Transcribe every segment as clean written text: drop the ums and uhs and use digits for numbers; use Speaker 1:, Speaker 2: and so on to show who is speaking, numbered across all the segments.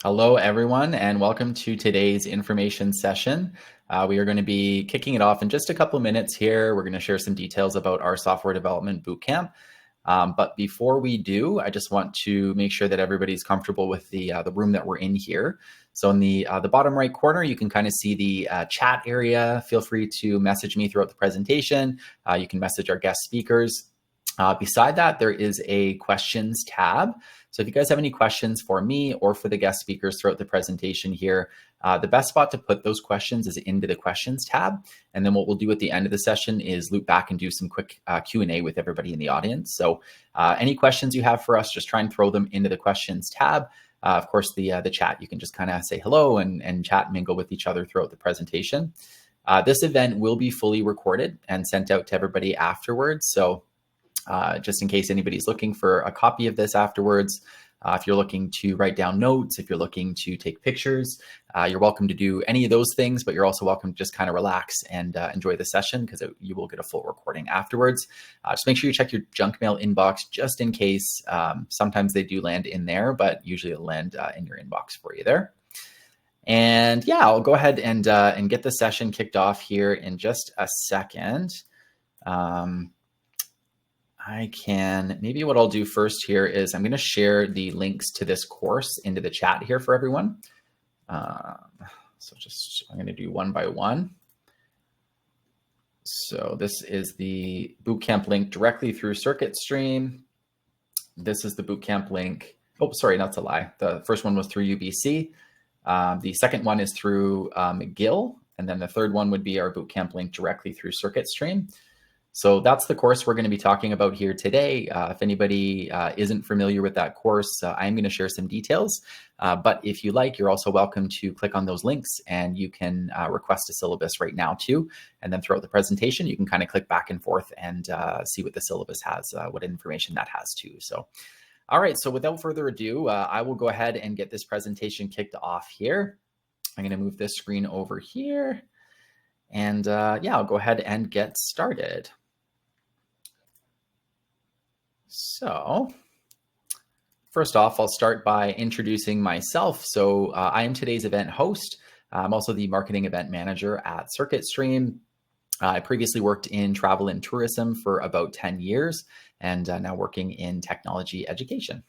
Speaker 1: Hello, everyone, and welcome to today's information session. We are going to be kicking it off in just a couple of minutes here. We're going to share some details about our Software Development Bootcamp. But before we do, I just want to make sure that everybody's comfortable with the room that we're in here. So in the bottom right corner, you can kind of see the chat area. Feel free to message me throughout the presentation. You can message our guest speakers. Beside that, there is a questions tab. So if you guys have any questions for me or for the guest speakers throughout the presentation here, the best spot to put those questions is into the questions tab. And then what we'll do at the end of the session is loop back and do some quick Q&A with everybody in the audience. So any questions you have for us, just try and throw them into the questions tab. Of course, the chat, you can just kind of say hello and chat and mingle with each other throughout the presentation. This event will be fully recorded and sent out to everybody afterwards. So just in case anybody's looking for a copy of this afterwards, if you're looking to write down notes, if you're looking to take pictures, you're welcome to do any of those things, but you're also welcome to just kind of relax and enjoy the session because you will get a full recording afterwards. Just make sure you check your junk mail inbox just in case. Sometimes they do land in there, but usually it'll land in your inbox for you there. And yeah, I'll go ahead and get the session kicked off here in just a second. Maybe what I'll do first here is I'm going to share the links to this course into the chat here for everyone. I'm going to do one by one. So this is the bootcamp link directly through CircuitStream. This is the bootcamp link. Oh, sorry, that's a lie. The first one was through UBC. The second one is through McGill. And then the third one would be our bootcamp link directly through CircuitStream. So that's the course we're going to be talking about here today. If anybody isn't familiar with that course, I'm going to share some details. But if you like, you're also welcome to click on those links and you can request a syllabus right now too. And then throughout the presentation, you can kind of click back and forth and see what the syllabus has, what information that has too. So, all right, so without further ado, I will go ahead and get this presentation kicked off here. I'm going to move this screen over here. And yeah, I'll go ahead and get started. So first off, I'll start by introducing myself. So I am today's event host. I'm also the marketing event manager at CircuitStream. I previously worked in travel and tourism for about 10 years and now working in technology education.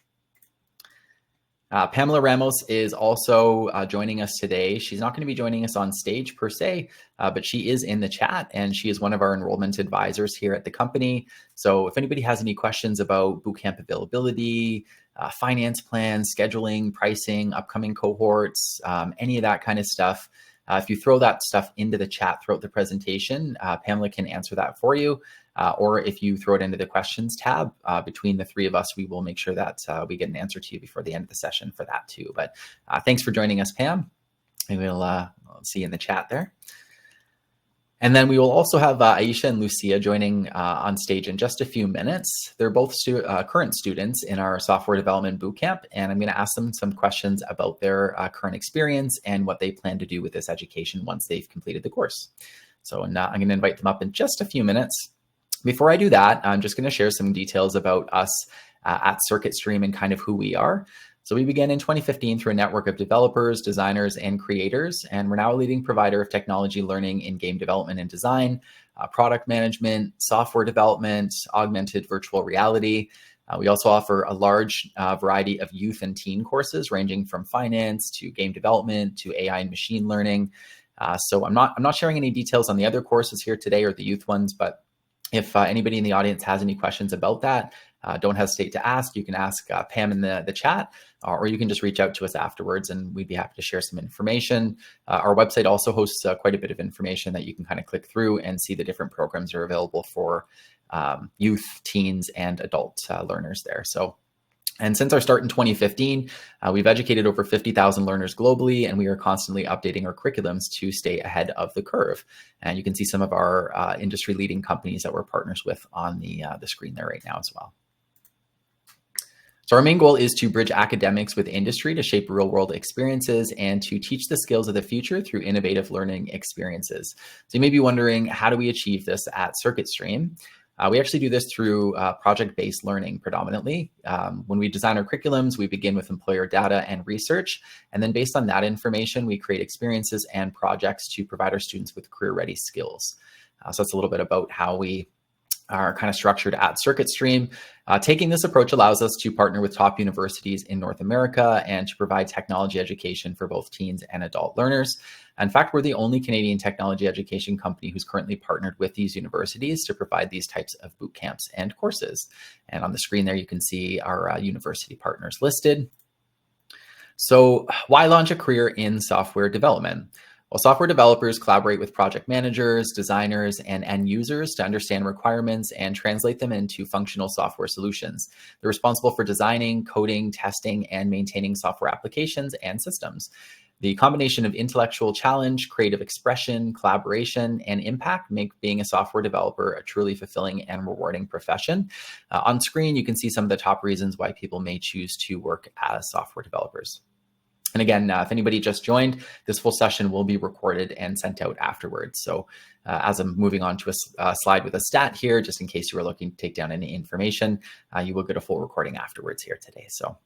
Speaker 1: Pamela Ramos is also joining us today. She's not going to be joining us on stage per se, but she is in the chat and she is one of our enrollment advisors here at the company. So if anybody has any questions about bootcamp availability, finance plans, scheduling, pricing, upcoming cohorts, any of that kind of stuff, if you throw that stuff into the chat throughout the presentation, Pamela can answer that for you. Or if you throw it into the questions tab, between the three of us, we will make sure that we get an answer to you before the end of the session for that too. But thanks for joining us, Pam. And we'll see you in the chat there. And then we will also have Aisha and Lucia joining on stage in just a few minutes. They're both current students in our Software Development Bootcamp, and I'm going to ask them some questions about their current experience and what they plan to do with this education once they've completed the course. So I'm going to invite them up in just a few minutes. Before I do that, I'm just going to share some details about us at CircuitStream and kind of who we are. So we began in 2015 through a network of developers, designers, and creators, and we're now a leading provider of technology learning in game development and design, product management, software development, augmented virtual reality. We also offer a large variety of youth and teen courses ranging from finance to game development to AI and machine learning. So I'm not sharing any details on the other courses here today or the youth ones, but if anybody in the audience has any questions about that, don't hesitate to ask. You can ask Pam in the chat, or you can just reach out to us afterwards and we'd be happy to share some information. Our website also hosts quite a bit of information that you can kind of click through and see the different programs that are available for youth, teens, and adult learners there. And since our start in 2015, we've educated over 50,000 learners globally, and we are constantly updating our curriculums to stay ahead of the curve. And you can see some of our industry-leading companies that we're partners with on the screen there right now as well. So our main goal is to bridge academics with industry to shape real-world experiences and to teach the skills of the future through innovative learning experiences. So you may be wondering, how do we achieve this at CircuitStream? We actually do this through project-based learning predominantly. When we design our curriculums, we begin with employer data and research, and then based on that information, we create experiences and projects to provide our students with career-ready skills. So that's a little bit about how we are kind of structured at Circuit Stream. Taking this approach allows us to partner with top universities in North America and to provide technology education for both teens and adult learners. In fact, we're the only Canadian technology education company who's currently partnered with these universities to provide these types of boot camps and courses. And on the screen there, you can see our university partners listed. So why launch a career in software development? Well, software developers collaborate with project managers, designers, and end users to understand requirements and translate them into functional software solutions. They're responsible for designing, coding, testing, and maintaining software applications and systems. The combination of intellectual challenge, creative expression, collaboration, and impact make being a software developer a truly fulfilling and rewarding profession. On screen, you can see some of the top reasons why people may choose to work as software developers. And again, if anybody just joined, this full session will be recorded and sent out afterwards. So as I'm moving on to a slide with a stat here, just in case you were looking to take down any information, you will get a full recording afterwards here today. So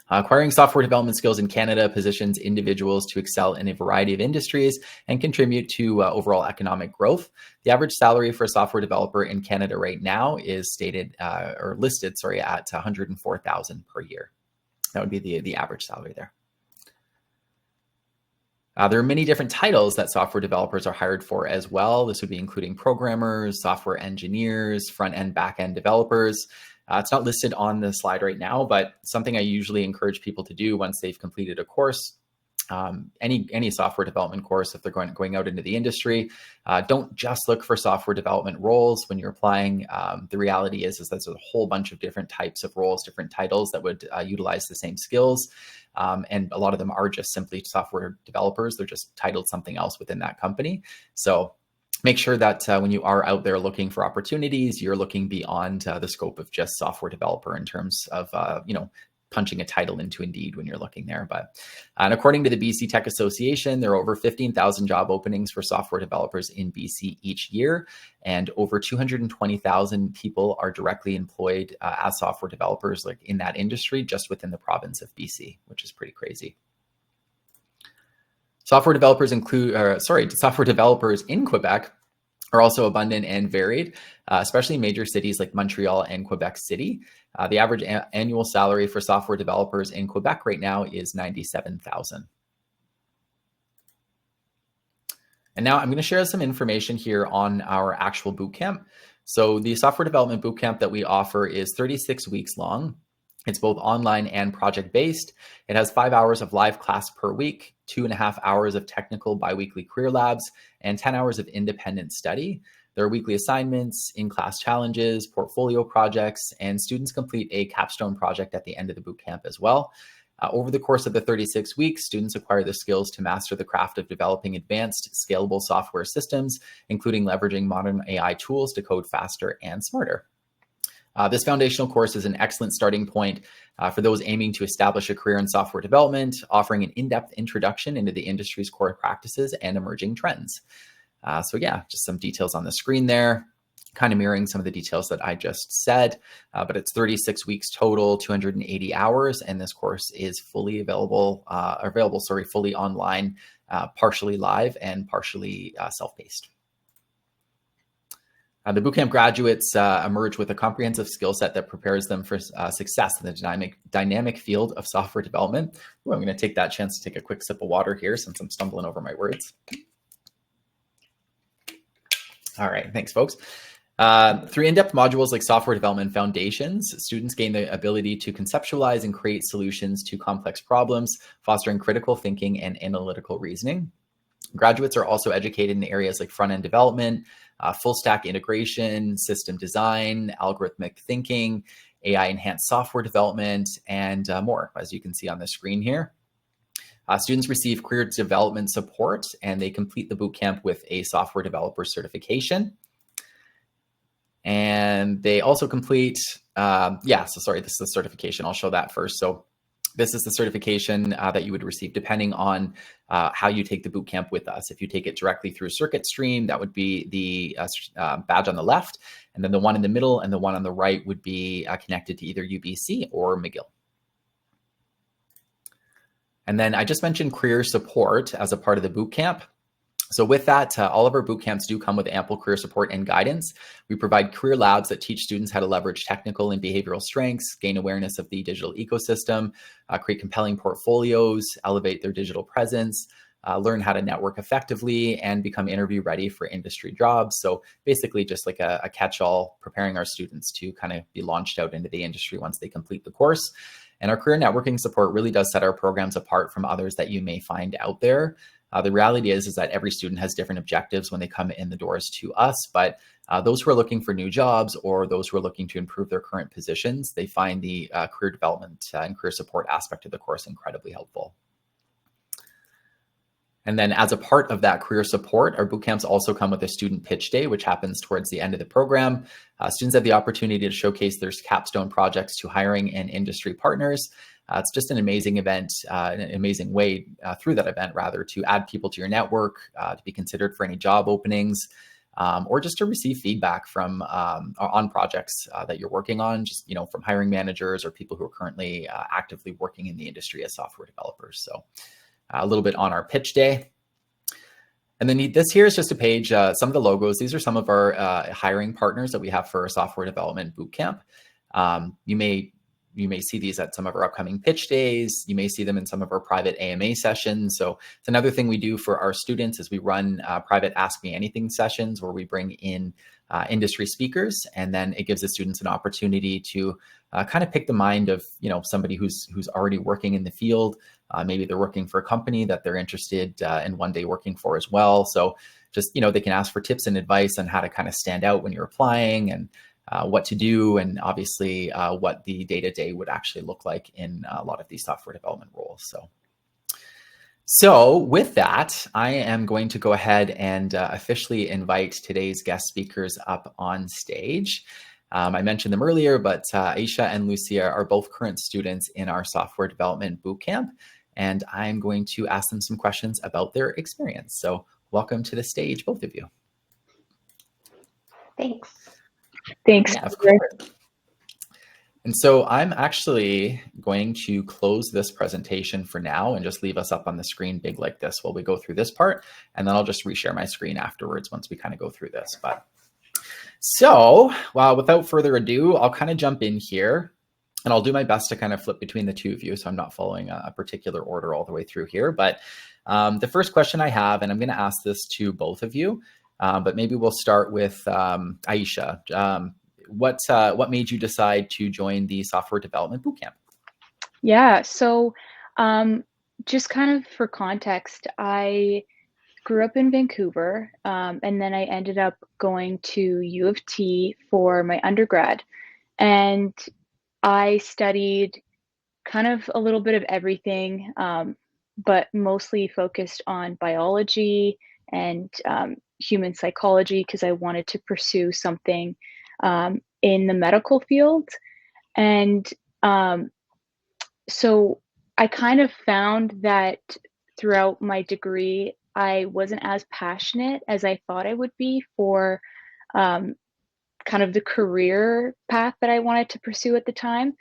Speaker 1: acquiring software development skills in Canada positions individuals to excel in a variety of industries and contribute to overall economic growth. The average salary for a software developer in Canada right now is listed at $104,000 per year. That would be the average salary there. There are many different titles that software developers are hired for as well. This would be including programmers, software engineers, front-end, back-end developers. It's not listed on the slide right now, but something I usually encourage people to do once they've completed a course, any software development course, if they're going out into the industry, don't just look for software development roles when you're applying. The reality is there's a whole bunch of different types of roles, different titles that would utilize the same skills. And a lot of them are just simply software developers. They're just titled something else within that company. So make sure that when you are out there looking for opportunities, you're looking beyond the scope of just software developer in terms of, punching a title into Indeed when you're looking there. And according to the BC Tech Association, there are over 15,000 job openings for software developers in BC each year, and over 220,000 people are directly employed as software developers like in that industry just within the province of BC, which is pretty crazy. Software developers in Quebec are also abundant and varied, especially in major cities like Montreal and Quebec City. The average annual salary for software developers in Quebec right now is $97,000. And now I'm going to share some information here on our actual bootcamp. So the software development bootcamp that we offer is 36 weeks long. It's both online and project-based. It has 5 hours of live class per week, 2.5 hours of technical biweekly career labs, and 10 hours of independent study. There are weekly assignments, in-class challenges, portfolio projects, and students complete a capstone project at the end of the bootcamp as well. Over the course of the 36 weeks, students acquire the skills to master the craft of developing advanced, scalable software systems, including leveraging modern AI tools to code faster and smarter. This foundational course is an excellent starting point for those aiming to establish a career in software development, offering an in-depth introduction into the industry's core practices and emerging trends. So yeah, just some details on the screen there, kind of mirroring some of the details that I just said, but it's 36 weeks total, 280 hours, and this course is fully fully online, partially live and partially self-paced. The bootcamp graduates emerge with a comprehensive skill set that prepares them for success in the dynamic field of software development. Ooh, I'm going to take that chance to take a quick sip of water here since I'm stumbling over my words. All right, thanks, folks. Through in-depth modules like Software Development Foundations, students gain the ability to conceptualize and create solutions to complex problems, fostering critical thinking and analytical reasoning. Graduates are also educated in areas like front-end development, full stack integration, system design, algorithmic thinking, AI-enhanced software development, and more, as you can see on the screen here. Students receive career development support, and they complete the bootcamp with a software developer certification. And they also complete, this is the certification. I'll show that first. So This is the certification that you would receive depending on how you take the bootcamp with us. If you take it directly through Circuit Stream, that would be the badge on the left, and then the one in the middle and the one on the right would be connected to either UBC or McGill. And then I just mentioned career support as a part of the bootcamp. So with that, all of our bootcamps do come with ample career support and guidance. We provide career labs that teach students how to leverage technical and behavioral strengths, gain awareness of the digital ecosystem, create compelling portfolios, elevate their digital presence, learn how to network effectively, and become interview ready for industry jobs. So basically just like a catch-all, preparing our students to kind of be launched out into the industry once they complete the course. And our career networking support really does set our programs apart from others that you may find out there. The reality is that every student has different objectives when they come in the doors to us, but those who are looking for new jobs or those who are looking to improve their current positions, they find the career development and career support aspect of the course incredibly helpful. And then as a part of that career support, our bootcamps also come with a student pitch day, which happens towards the end of the program. Students have the opportunity to showcase their capstone projects to hiring and industry partners. It's just an amazing event, an amazing way through that event, rather, to add people to your network, to be considered for any job openings, or just to receive feedback from on projects that you're working on, just from hiring managers or people who are currently actively working in the industry as software developers. So a little bit on our pitch day. And then this here is just a page, some of the logos. These are some of our hiring partners that we have for our software development bootcamp. You may see these at some of our upcoming pitch days. You may see them in some of our private AMA sessions. So it's another thing we do for our students is we run private Ask Me Anything sessions where we bring in industry speakers, and then it gives the students an opportunity to kind of pick the mind of somebody who's already working in the field. Maybe they're working for a company that they're interested in one day working for as well. So just they can ask for tips and advice on how to kind of stand out when you're applying, and what to do, and obviously what the day-to-day would actually look like in a lot of these software development roles. So with that, I am going to go ahead and officially invite today's guest speakers up on stage. I mentioned them earlier, but Aisha and Lucia are both current students in our software development bootcamp, and I'm going to ask them some questions about their experience. So welcome to the stage, both of you.
Speaker 2: Thanks. Thanks.
Speaker 1: Yeah, of course. And so I'm actually going to close this presentation for now and just leave us up on the screen big like this while we go through this part. And then I'll just reshare my screen afterwards once we kind of go through this. But so without further ado, I'll kind of jump in here, and I'll do my best to kind of flip between the two of you. So I'm not following a particular order all the way through here. But the first question I have, and I'm going to ask this to both of you, but maybe we'll start with Aisha. What made you decide to join the software development bootcamp?
Speaker 2: Yeah, so just kind of for context, I grew up in Vancouver, and then I ended up going to U of T for my undergrad. And I studied kind of a little bit of everything, but mostly focused on biology and human psychology because I wanted to pursue something in the medical field. And so I kind of found that throughout my degree, I wasn't as passionate as I thought I would be for kind of the career path that I wanted to pursue at the time.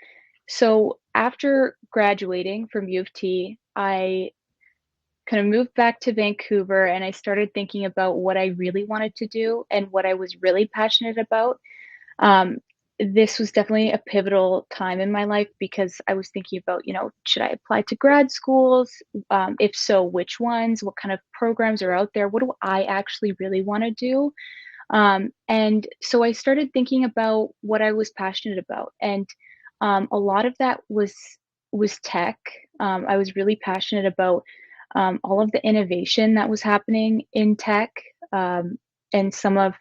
Speaker 2: So after graduating from U of T, I kind of moved back to Vancouver and I started thinking about what I really wanted to do and what I was really passionate about. This was definitely a pivotal time in my life because I was thinking about, should I apply to grad schools? If so, which ones? What kind of programs are out there? What do I actually really want to do? And so I started thinking about what I was passionate about, and a lot of that was tech. I was really passionate about all of the innovation that was happening in tech, and some of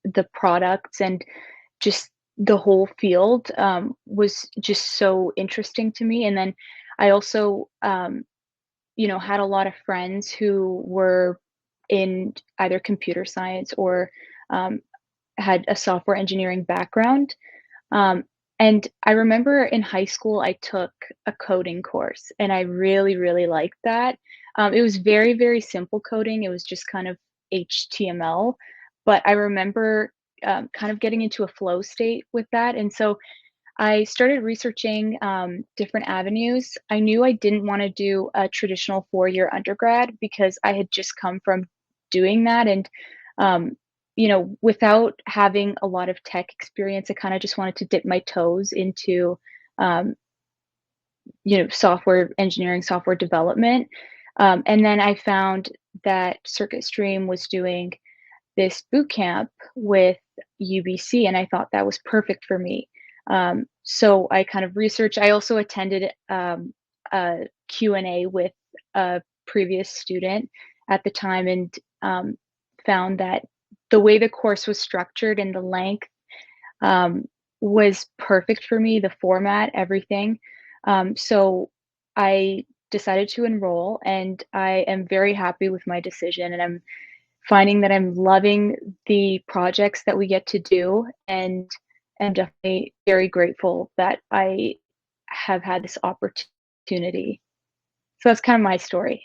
Speaker 2: the products and just the whole field was just so interesting to me. And then I also, had a lot of friends who were in either computer science or had a software engineering background. And I remember in high school, I took a coding course, and I really, really liked that. It was very, very simple coding. It was just kind of HTML, but I remember kind of getting into a flow state with that. And so I started researching different avenues. I knew I didn't want to do a traditional 4-year undergrad because I had just come from doing that. And, um, without having a lot of tech experience, I kind of just wanted to dip my toes into, um, software engineering, software development. And then I found that Circuit Stream was doing this boot camp with UBC, and I thought that was perfect for me. So I kind of researched. I also attended a Q&A with a previous student at the time, and found that the way the course was structured and the length um, was perfect for me, the format, everything. So I decided to enroll, and I am very happy with my decision, and I'm finding that I'm loving the projects that we get to do, and am definitely very grateful that I have had this opportunity. So that's kind of my story.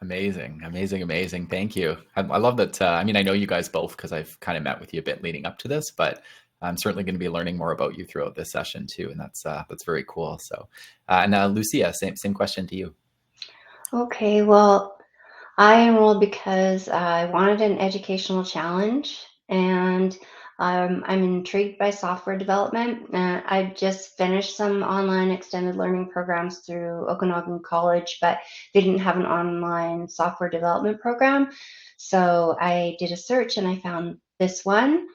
Speaker 1: Amazing, amazing, amazing. Thank you. I love that. I mean, I know you guys both because I've kind of met with you a bit leading up to this, but I'm certainly going to be learning more about you throughout this session too, and that's very cool. So, and Lucia, same question to you.
Speaker 3: Okay, well, I enrolled because I wanted an educational challenge, and I'm intrigued by software development. I just finished some online extended learning programs through Okanagan College, but they didn't have an online software development program. So I did a search and I found this one,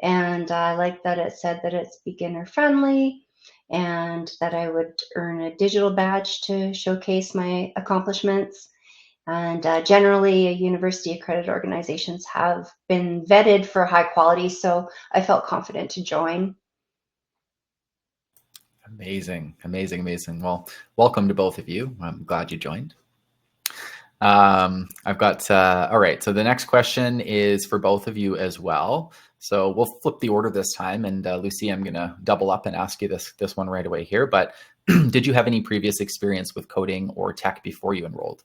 Speaker 3: and I like that it said that it's beginner friendly and that I would earn a digital badge to showcase my accomplishments. And generally, university accredited organizations have been vetted for high quality, so I felt confident to join.
Speaker 1: Amazing, amazing, amazing. Well, welcome to both of you. I'm glad you joined. I've got, all right. So the next question is for both of you as well. So we'll flip the order this time. And Lucy, I'm going to double up and ask you this one right away here. But did you have any previous experience with coding or tech before you enrolled?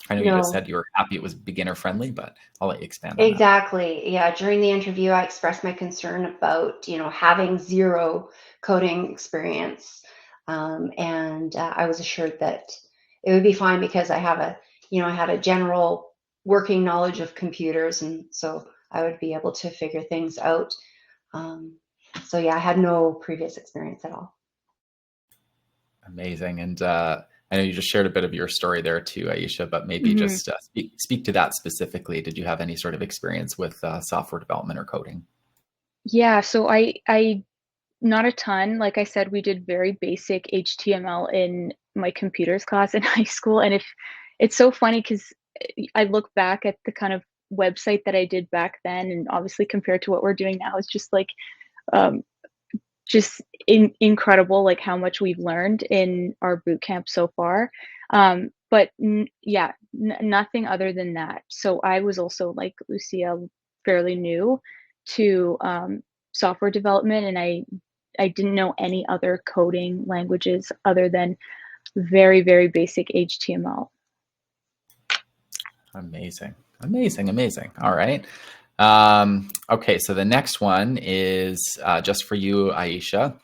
Speaker 1: I know you just
Speaker 3: No,
Speaker 1: said you were happy it was beginner friendly, but I'll let you expand on that.
Speaker 3: exactly. Yeah, during the interview, I expressed my concern about, having zero coding experience, and I was assured that it would be fine because I had a general working knowledge of computers, and so I would be able to figure things out. Um, so yeah, I had no previous experience at all.
Speaker 1: Amazing. And I know you just shared a bit of your story there too, Aisha, but maybe
Speaker 2: Mhm.
Speaker 1: just speak to that specifically. Did you have any sort of experience with software development or coding?
Speaker 2: Yeah, so I not a ton. Like I said, we did very basic HTML in my computers class in high school, and if it's so funny because I look back at the kind of website that I did back then, and obviously compared to what we're doing now, it's um, just incredible, like how much we've learned in our boot camp so far. But yeah, nothing other than that. So I was also like Lucia, fairly new to software development, and I didn't know any other coding languages other than very, very basic HTML.
Speaker 1: Amazing. Amazing. Amazing. All right. Okay. So the next one is just for you, Aisha.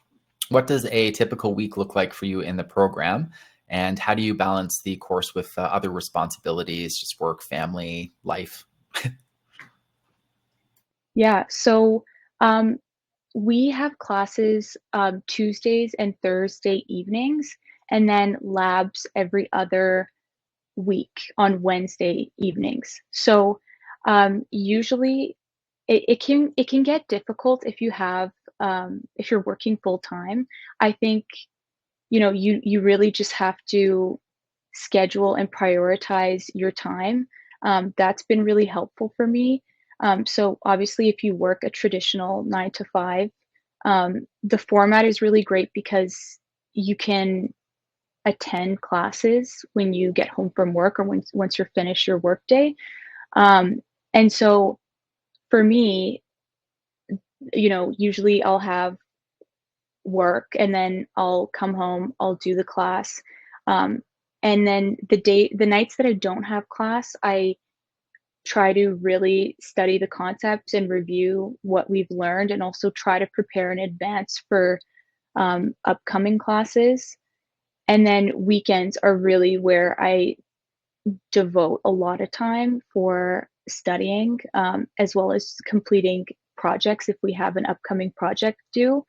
Speaker 1: What does a typical week look like for you in the program? And how do you balance the course with other responsibilities, just work, family, life?
Speaker 2: Yeah. So um, we have classes Tuesdays and Thursday evenings, and then labs every other week on Wednesday evenings. So usually it can get difficult if you have if you're working full time. I think you really just have to schedule and prioritize your time. That's been really helpful for me. So obviously, if you work a traditional 9 to 5, the format is really great because you can attend classes when you get home from work or once you're finished your workday. And so for me, usually I'll have work, and then I'll come home, I'll do the class. And then the nights that I don't have class, I try to really study the concepts and review what we've learned, and also try to prepare in advance for upcoming classes. And then weekends are really where I devote a lot of time for studying, as well as completing projects if we have an upcoming project due.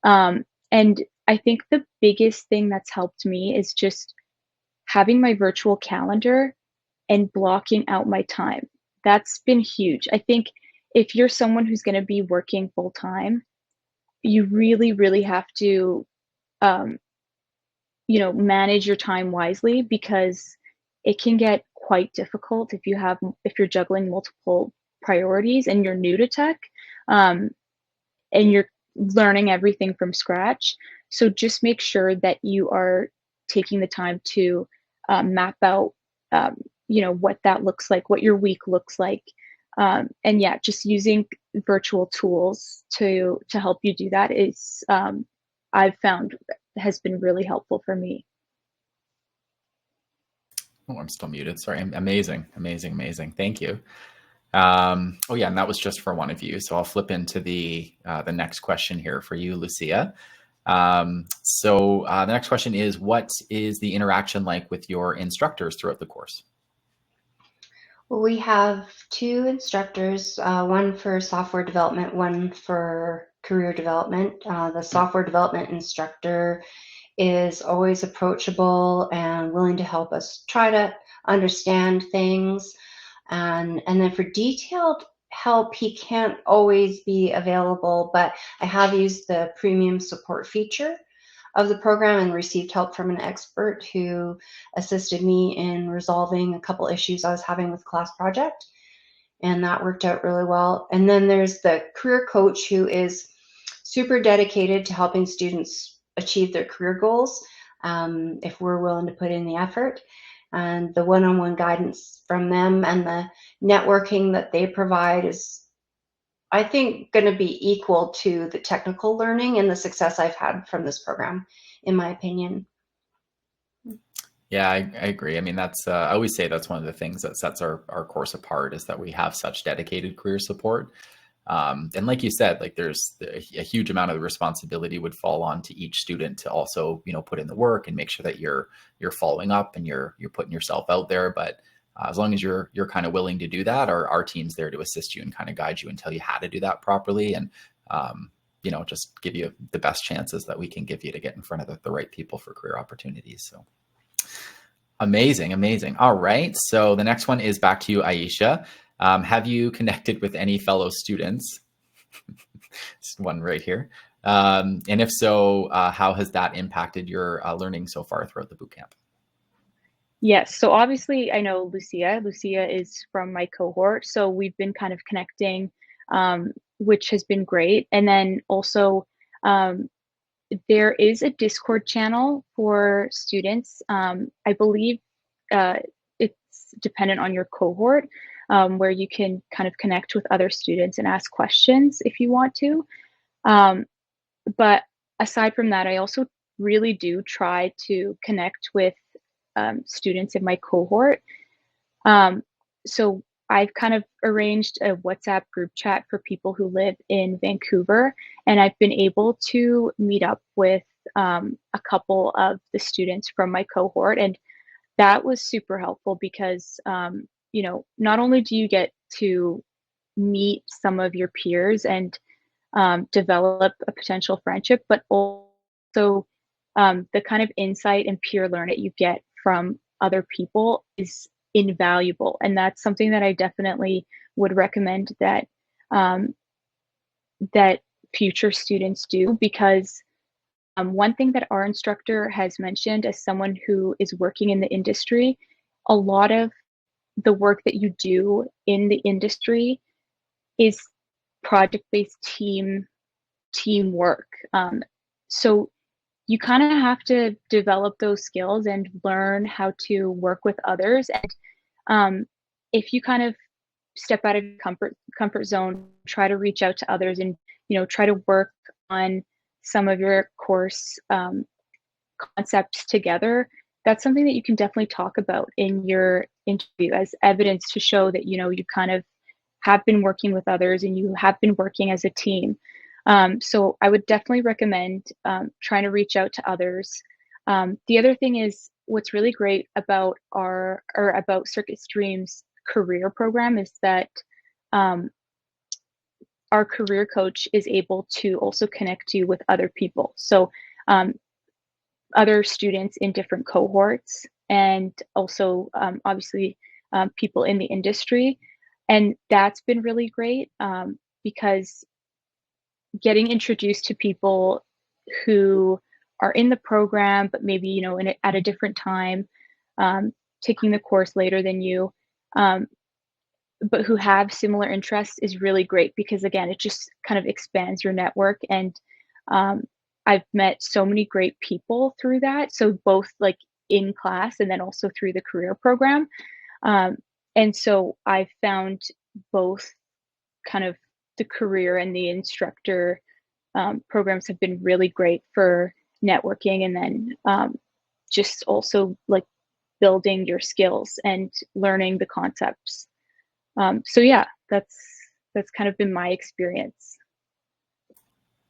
Speaker 2: And I think the biggest thing that's helped me is just having my virtual calendar and blocking out my time. That's been huge. I think if you're someone who's going to be working full time, you really, really have to, um, manage your time wisely, because it can get quite difficult if you're juggling multiple priorities and you're new to tech. Um, and you're learning everything from scratch. So just make sure that you are taking the time to map out, what that looks like, what your week looks like, and yeah, just using virtual tools to help you do that is, I've found, has been really helpful for me.
Speaker 1: Oh, I'm still muted. Sorry. Amazing, amazing, amazing. Thank you. Oh yeah, and that was just for one of you. So I'll flip into the next question here for you, Lucia. The next question is, what is the interaction like with your instructors throughout the course?
Speaker 3: Well, we have two instructors, one for software development, one for career development. The software development instructor is always approachable and willing to help us try to understand things. And then for detailed help, he can't always be available, but I have used the premium support feature of the program and received help from an expert who assisted me in resolving a couple issues I was having with class project. And that worked out really well. And then there's the career coach who is super dedicated to helping students achieve their career goals, if we're willing to put in the effort. And the one-on-one guidance from them and the networking that they provide is, I think, going to be equal to the technical learning and the success I've had from this program, in my opinion.
Speaker 1: Yeah, I agree. I mean, I always say that's one of the things that sets our course apart, is that we have such dedicated career support. And like you said, like there's a huge amount of the responsibility would fall on to each student to also, put in the work and make sure that you're following up and you're putting yourself out there. But as long as you're kind of willing to do that, our team's there to assist you and kind of guide you and tell you how to do that properly, and just give you the best chances that we can give you to get in front of the right people for career opportunities. So amazing, amazing. All right. So the next one is back to you, Aisha. Have you connected with any fellow students? Just one right here. And if so, how has that impacted your learning so far throughout the bootcamp?
Speaker 2: Yes. So obviously, I know Lucia. Lucia is from my cohort. So we've been kind of connecting, which has been great. And then also, there is a Discord channel for students. I believe it's dependent on your cohort, where you can kind of connect with other students and ask questions if you want to. Um, but aside from that, I also really do try to connect with students in my cohort. Um, so I've kind of arranged a WhatsApp group chat for people who live in Vancouver, and I've been able to meet up with a couple of the students from my cohort, and that was super helpful because, not only do you get to meet some of your peers and develop a potential friendship, but also the kind of insight and peer learn that you get from other people is invaluable. And that's something that I definitely would recommend um, that future students do, because one thing that our instructor has mentioned, as someone who is working in the industry, a lot of the work that you do in the industry is project-based teamwork. So you kind of have to develop those skills and learn how to work with others. And if you kind of step out of your comfort zone, try to reach out to others, and try to work on some of your course concepts together, that's something that you can definitely talk about in your interview as evidence to show that, you know, you kind of have been working with others and you have been working as a team. So I would definitely recommend trying to reach out to others. The other thing is what's really great about about Circuit Stream's career program is that um, our career coach is able to also connect you with other people. So um, other students in different cohorts and also obviously people in the industry. And that's been really great because getting introduced to people who are in the program, but maybe, you know, at a different time, taking the course later than you, um, but who have similar interests is really great because again, it just kind of expands your network. And um, I've met so many great people through that. So both like in class and then also through the career program. Um, and so I found both kind of the career and the instructor programs have been really great for networking and then just also like building your skills and learning the concepts. So yeah, that's kind of been my experience.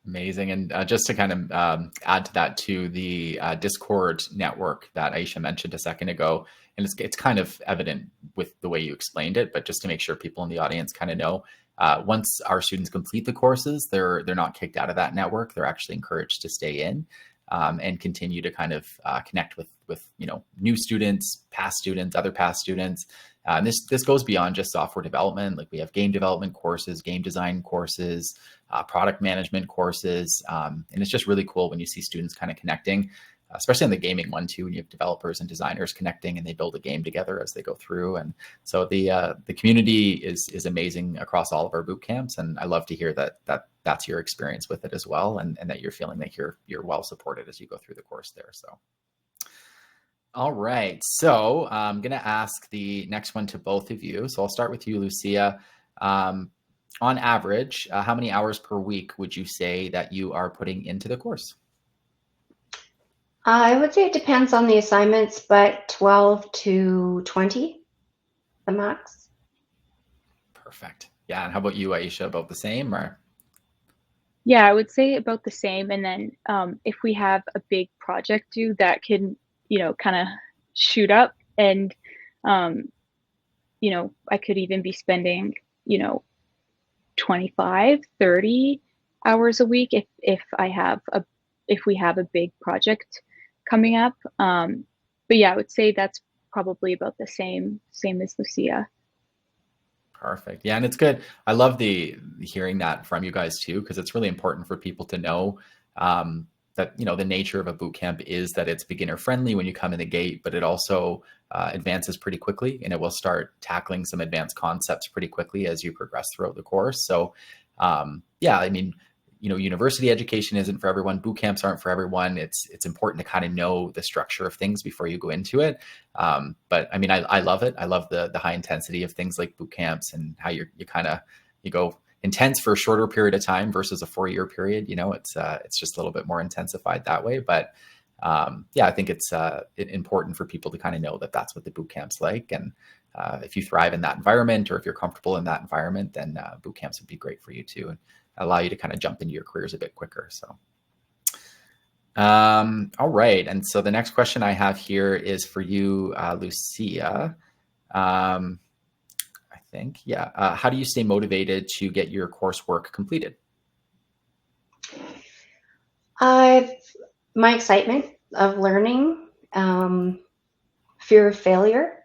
Speaker 1: Amazing. And just to kind of add to that too, the Discord network that Aisha mentioned a second ago, and it's kind of evident with the way you explained it, but just to make sure people in the audience kind of know, once our students complete the courses, they're not kicked out of that network. They're actually encouraged to stay in and continue to kind of connect with you know, new students, past students, other past students. And this goes beyond just software development. Like we have game development courses, game design courses, product management courses. And it's just really cool when you see students kind of connecting, especially on the gaming one too, when you have developers and designers connecting and they build a game together as they go through. And so the community is amazing across all of our boot camps. And I love to hear that's your experience with it as well. And that you're feeling like you're well supported as you go through the course there. So. All right, so I'm going to ask the next one to both of you. So I'll start with you, Lucia. On average, how many hours per week would you say that you are putting into the course?
Speaker 3: I would say it depends on the assignments, but 12 to 20, the max.
Speaker 1: Perfect. Yeah, and how about you, Aisha? About the same, or?
Speaker 2: Yeah, I would say about the same. And then if we have a big project due, that can, you know, kind of shoot up. And, you know, I could even be spending, you know, 25, 30 hours a week if we have a big project coming up. But yeah, I would say that's probably about the same as Lucia.
Speaker 1: Perfect. Yeah, and it's good. I love the hearing that from you guys too, because it's really important for people to know that, you know, the nature of a boot camp is that it's beginner friendly when you come in the gate, but it also advances pretty quickly, and it will start tackling some advanced concepts pretty quickly as you progress throughout the course. So yeah, I mean, you know, university education isn't for everyone. Boot camps aren't for everyone. It's important to kind of know the structure of things before you go into it. But I mean, I love it. I love the high intensity of things like boot camps and how you go intense for a shorter period of time versus a 4-year period. You know, it's just a little bit more intensified that way. But yeah, I think it's important for people to kind of know that that's what the boot camp's like. And if you thrive in that environment, or if you're comfortable in that environment, then boot camps would be great for you too, and allow you to kind of jump into your careers a bit quicker. So, all right. And so the next question I have here is for you, Lucia. I think, yeah. How do you stay motivated to get your coursework completed?
Speaker 3: My excitement of learning, fear of failure,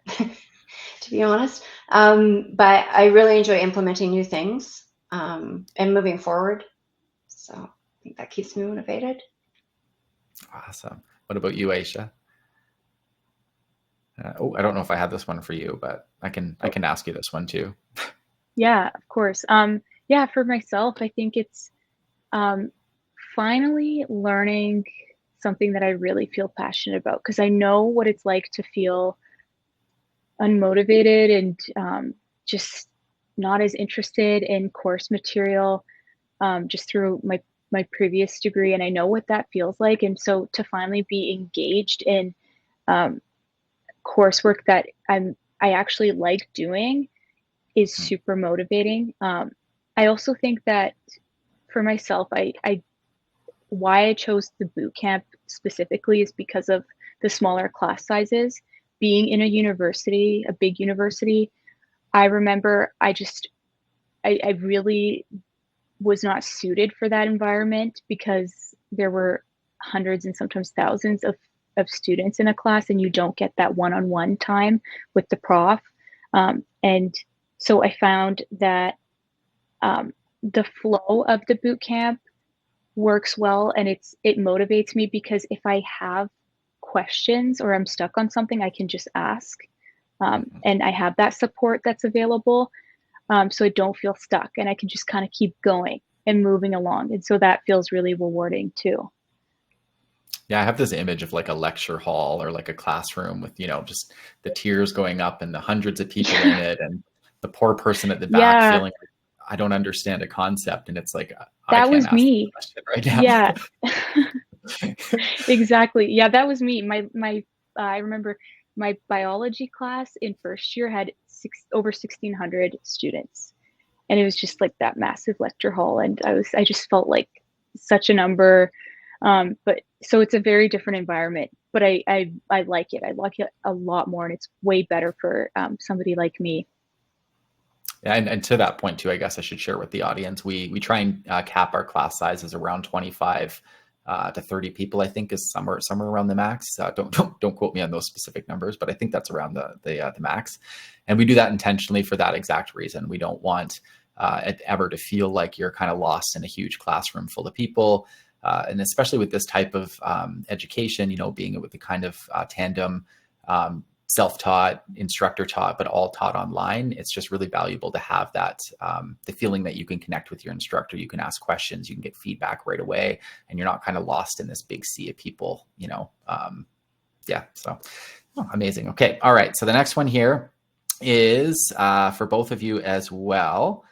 Speaker 3: to be honest. But I really enjoy implementing new things and moving forward. So I think that keeps me motivated.
Speaker 1: Awesome. What about you, Aisha? I don't know if I have this one for you, but I can ask you this one too.
Speaker 2: Yeah, of course. Yeah, for myself, I think it's um, finally learning something that I really feel passionate about because I know what it's like to feel unmotivated and just not as interested in course material just through my my previous degree, and I know what that feels like. And so to finally be engaged in um, coursework that I actually like doing is
Speaker 1: Mm,
Speaker 2: super motivating. I also think that for myself, I why I chose the boot camp specifically is because of the smaller class sizes. Being in a university, a big university, I remember I really was not suited for that environment because there were hundreds and sometimes thousands of students in a class, and you don't get that one-on-one time with the prof. And so I found that the flow of the boot camp works well, and it motivates me because if I have questions or I'm stuck on something, I can just ask,
Speaker 1: mhm.
Speaker 2: and I have that support that's available, so I don't feel stuck, and I can just kind of keep going and moving along, and so that feels really rewarding too.
Speaker 1: Yeah, I have this image of like a lecture hall or like a classroom with, just the tiers going up and the hundreds of people in it, and the poor person at the back
Speaker 2: Yeah,
Speaker 1: feeling like I don't understand a concept, and it's like I
Speaker 2: that
Speaker 1: can't
Speaker 2: was
Speaker 1: ask this
Speaker 2: me.
Speaker 1: question right
Speaker 2: Yeah.
Speaker 1: now.
Speaker 2: Exactly. Yeah, that was me. I remember my biology class in first year had over 1,600 students, and it was just like that massive lecture hall, and I just felt like such a number. But so it's a very different environment, but I like it. I like it a lot more, and it's way better for somebody like me.
Speaker 1: Yeah, and to that point too, I guess I should share with the audience. We try and cap our class sizes around 25 to 30 people. I think is somewhere around the max. Don't quote me on those specific numbers, but I think that's around the max. And we do that intentionally for that exact reason. We don't want it ever to feel like you're kind of lost in a huge classroom full of people. And especially with this type of education, being with the kind of tandem self-taught, instructor taught, but all taught online, it's just really valuable to have that the feeling that you can connect with your instructor, you can ask questions, you can get feedback right away, and you're not kind of lost in this big sea of people. Yeah, so amazing. Okay, all right. So the next one here is for both of you as well.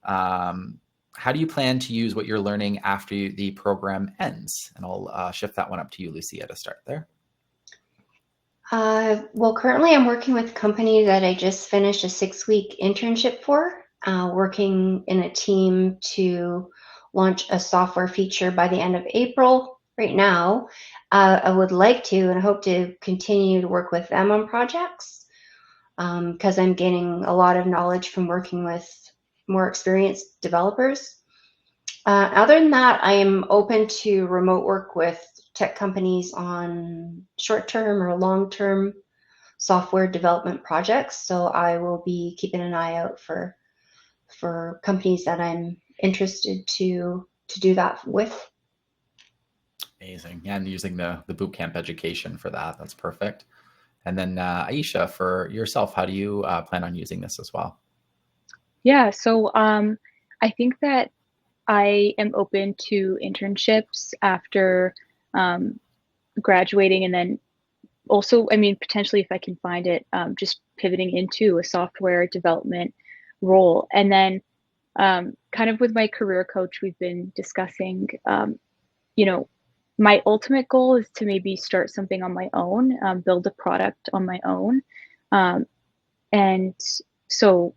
Speaker 1: How do you plan to use what you're learning after the program ends? And I'll shift that one up to you, Lucia, to start there.
Speaker 3: Well, currently I'm working with a company that I just finished a 6-week internship for, working in a team to launch a software feature by the end of April. Right now, I would like to and hope to continue to work with them on projects because I'm gaining a lot of knowledge from working with more experienced developers. Other than that, I am open to remote work with tech companies on short-term or long-term software development projects. So I will be keeping an eye out for companies that I'm interested to do that with.
Speaker 1: Amazing. Yeah, and using the bootcamp education for that. That's perfect. And then Aisha, for yourself, how do you plan on using this as well?
Speaker 2: Yeah, so I think that I am open to internships after um, graduating, and then also, I mean, potentially if I can find it, just pivoting into a software development role. And then kind of with my career coach, we've been discussing, you know, my ultimate goal is to maybe start something on my own, build a product on my own. Um, and so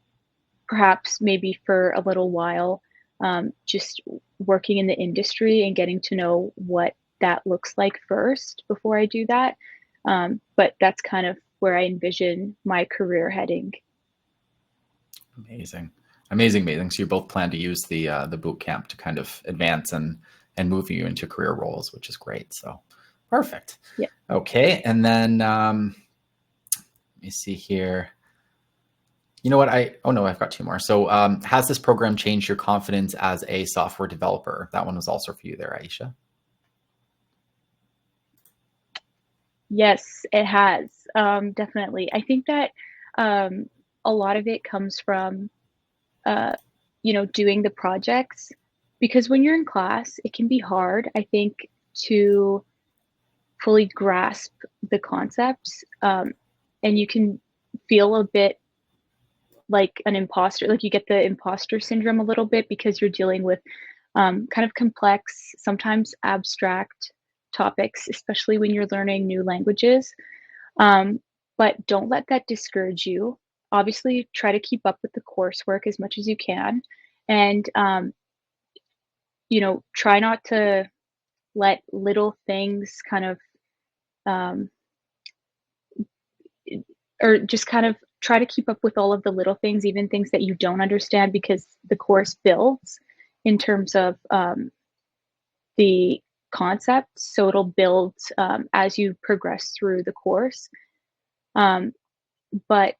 Speaker 2: perhaps maybe for a little while, just working in the industry and getting to know what that looks like first before I do that. But that's kind of where I envision my career heading.
Speaker 1: Amazing, amazing, amazing. So you both plan to use the boot camp to kind of advance and move you into career roles, which is great. So perfect.
Speaker 2: Yeah.
Speaker 1: Okay, and then let me see here. You know what? Oh no, I've got two more. So has this program changed your confidence as a software developer? That one was also for you there, Aisha.
Speaker 2: Yes, it has. Definitely. I think that um, a lot of it comes from, uh, doing the projects because when you're in class, it can be hard, I think, to fully grasp the concepts. And you can feel a bit like an imposter, like you get the imposter syndrome a little bit because you're dealing with kind of complex, sometimes abstract topics, especially when you're learning new languages. Um, but don't let that discourage you. Obviously, try to keep up with the coursework as much as you can, and try not to let little things kind of um, or just kind of try to keep up with all of the little things, even things that you don't understand, because the course builds in terms of the concept. So it'll build as you progress through the course. Um, but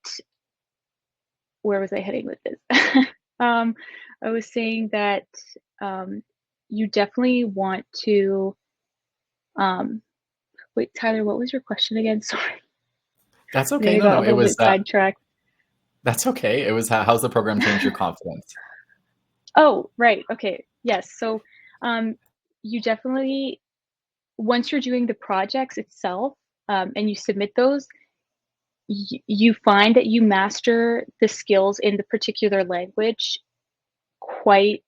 Speaker 2: where was I heading with this? um, I was saying that um, you definitely want to. Um, wait, Tyler, what was your question again? Sorry,
Speaker 1: That's
Speaker 2: I think
Speaker 1: okay.
Speaker 2: I
Speaker 1: No,
Speaker 2: got a
Speaker 1: no, it
Speaker 2: little
Speaker 1: was
Speaker 2: bit sidetracked.
Speaker 1: that's okay. It was how's the program changed your confidence?
Speaker 2: Oh, right. Okay. Yes. So, um, you definitely, once you're doing the projects itself, and you submit those, you find that you master the skills in the particular language quite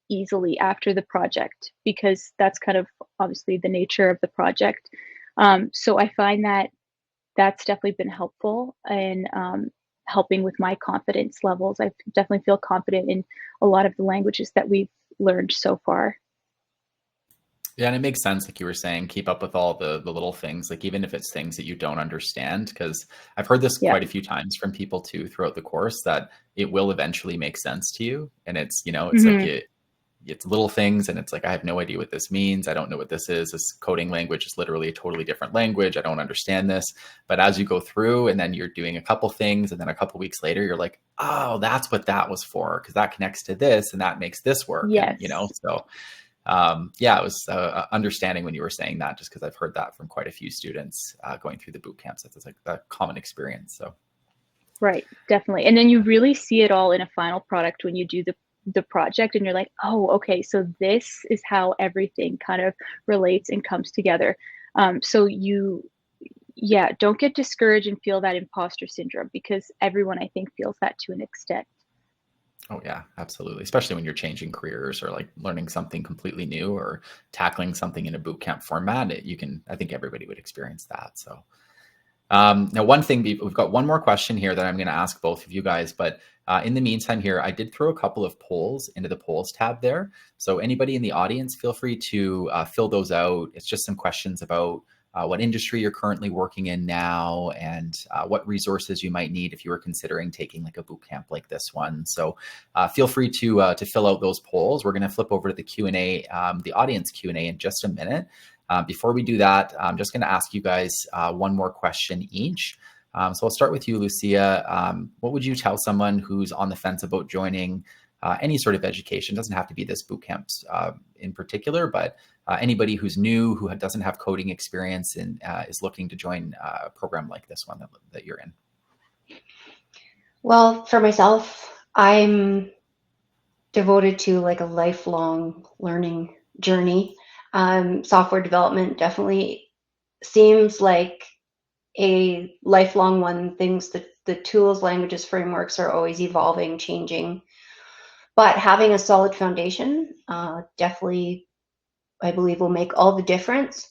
Speaker 2: easily after the project, because that's kind of obviously the nature of the project. So I find that that's definitely been helpful in helping with my confidence levels. I definitely feel confident in a lot of the languages that we've learned so far.
Speaker 1: Yeah, and it makes sense, like you were saying, keep up with all the little things, like even if it's things that you don't understand, because I've heard this
Speaker 2: Yeah.
Speaker 1: quite a few times from people too throughout the course that it will eventually make sense to you. And it's, it's like
Speaker 2: Hmm.
Speaker 1: it's little things and it's like, I have no idea what this means. I don't know what this is. This coding language is literally a totally different language. I don't understand this. But as you go through and then you're doing a couple things and then a couple weeks later, you're like, oh, that's what that was for, because that connects to this and that makes this work. And,
Speaker 2: Yes.
Speaker 1: so yeah, it was understanding when you were saying that, just because I've heard that from quite a few students going through the boot camps. That's like a common experience. So
Speaker 2: Right. Definitely. And then you really see it all in a final product when you do the project, and you're like, oh, okay, so this is how everything kind of relates and comes together. So yeah, don't get discouraged and feel that imposter syndrome, because everyone, I think, feels that to an extent.
Speaker 1: oh yeah, absolutely. Especially when you're changing careers or like learning something completely new or tackling something in a boot camp format, I think everybody would experience that. So now one thing, we've got one more question here that I'm going to ask both of you guys, but in the meantime here, I did throw a couple of polls into the polls tab there. So anybody in the audience, feel free to fill those out. It's just some questions about what industry you're currently working in now and what resources you might need if you were considering taking like a boot camp like this one. So feel free to fill out those polls. We're going to flip over to the Q&A, the audience Q&A in just a minute. Before we do that, I'm just going to ask you guys one more question each. So I'll start with you, Lucia. What would you tell someone who's on the fence about joining any sort of education? It doesn't have to be this boot camps in particular, but anybody who's new, who doesn't have coding experience and is looking to join a program like this one that you're in.
Speaker 3: Well, for myself, I'm devoted to like a lifelong learning journey. Software development definitely seems like a lifelong one. Things that the tools, languages, frameworks are always evolving, changing. But having a solid foundation definitely, I believe, will make all the difference.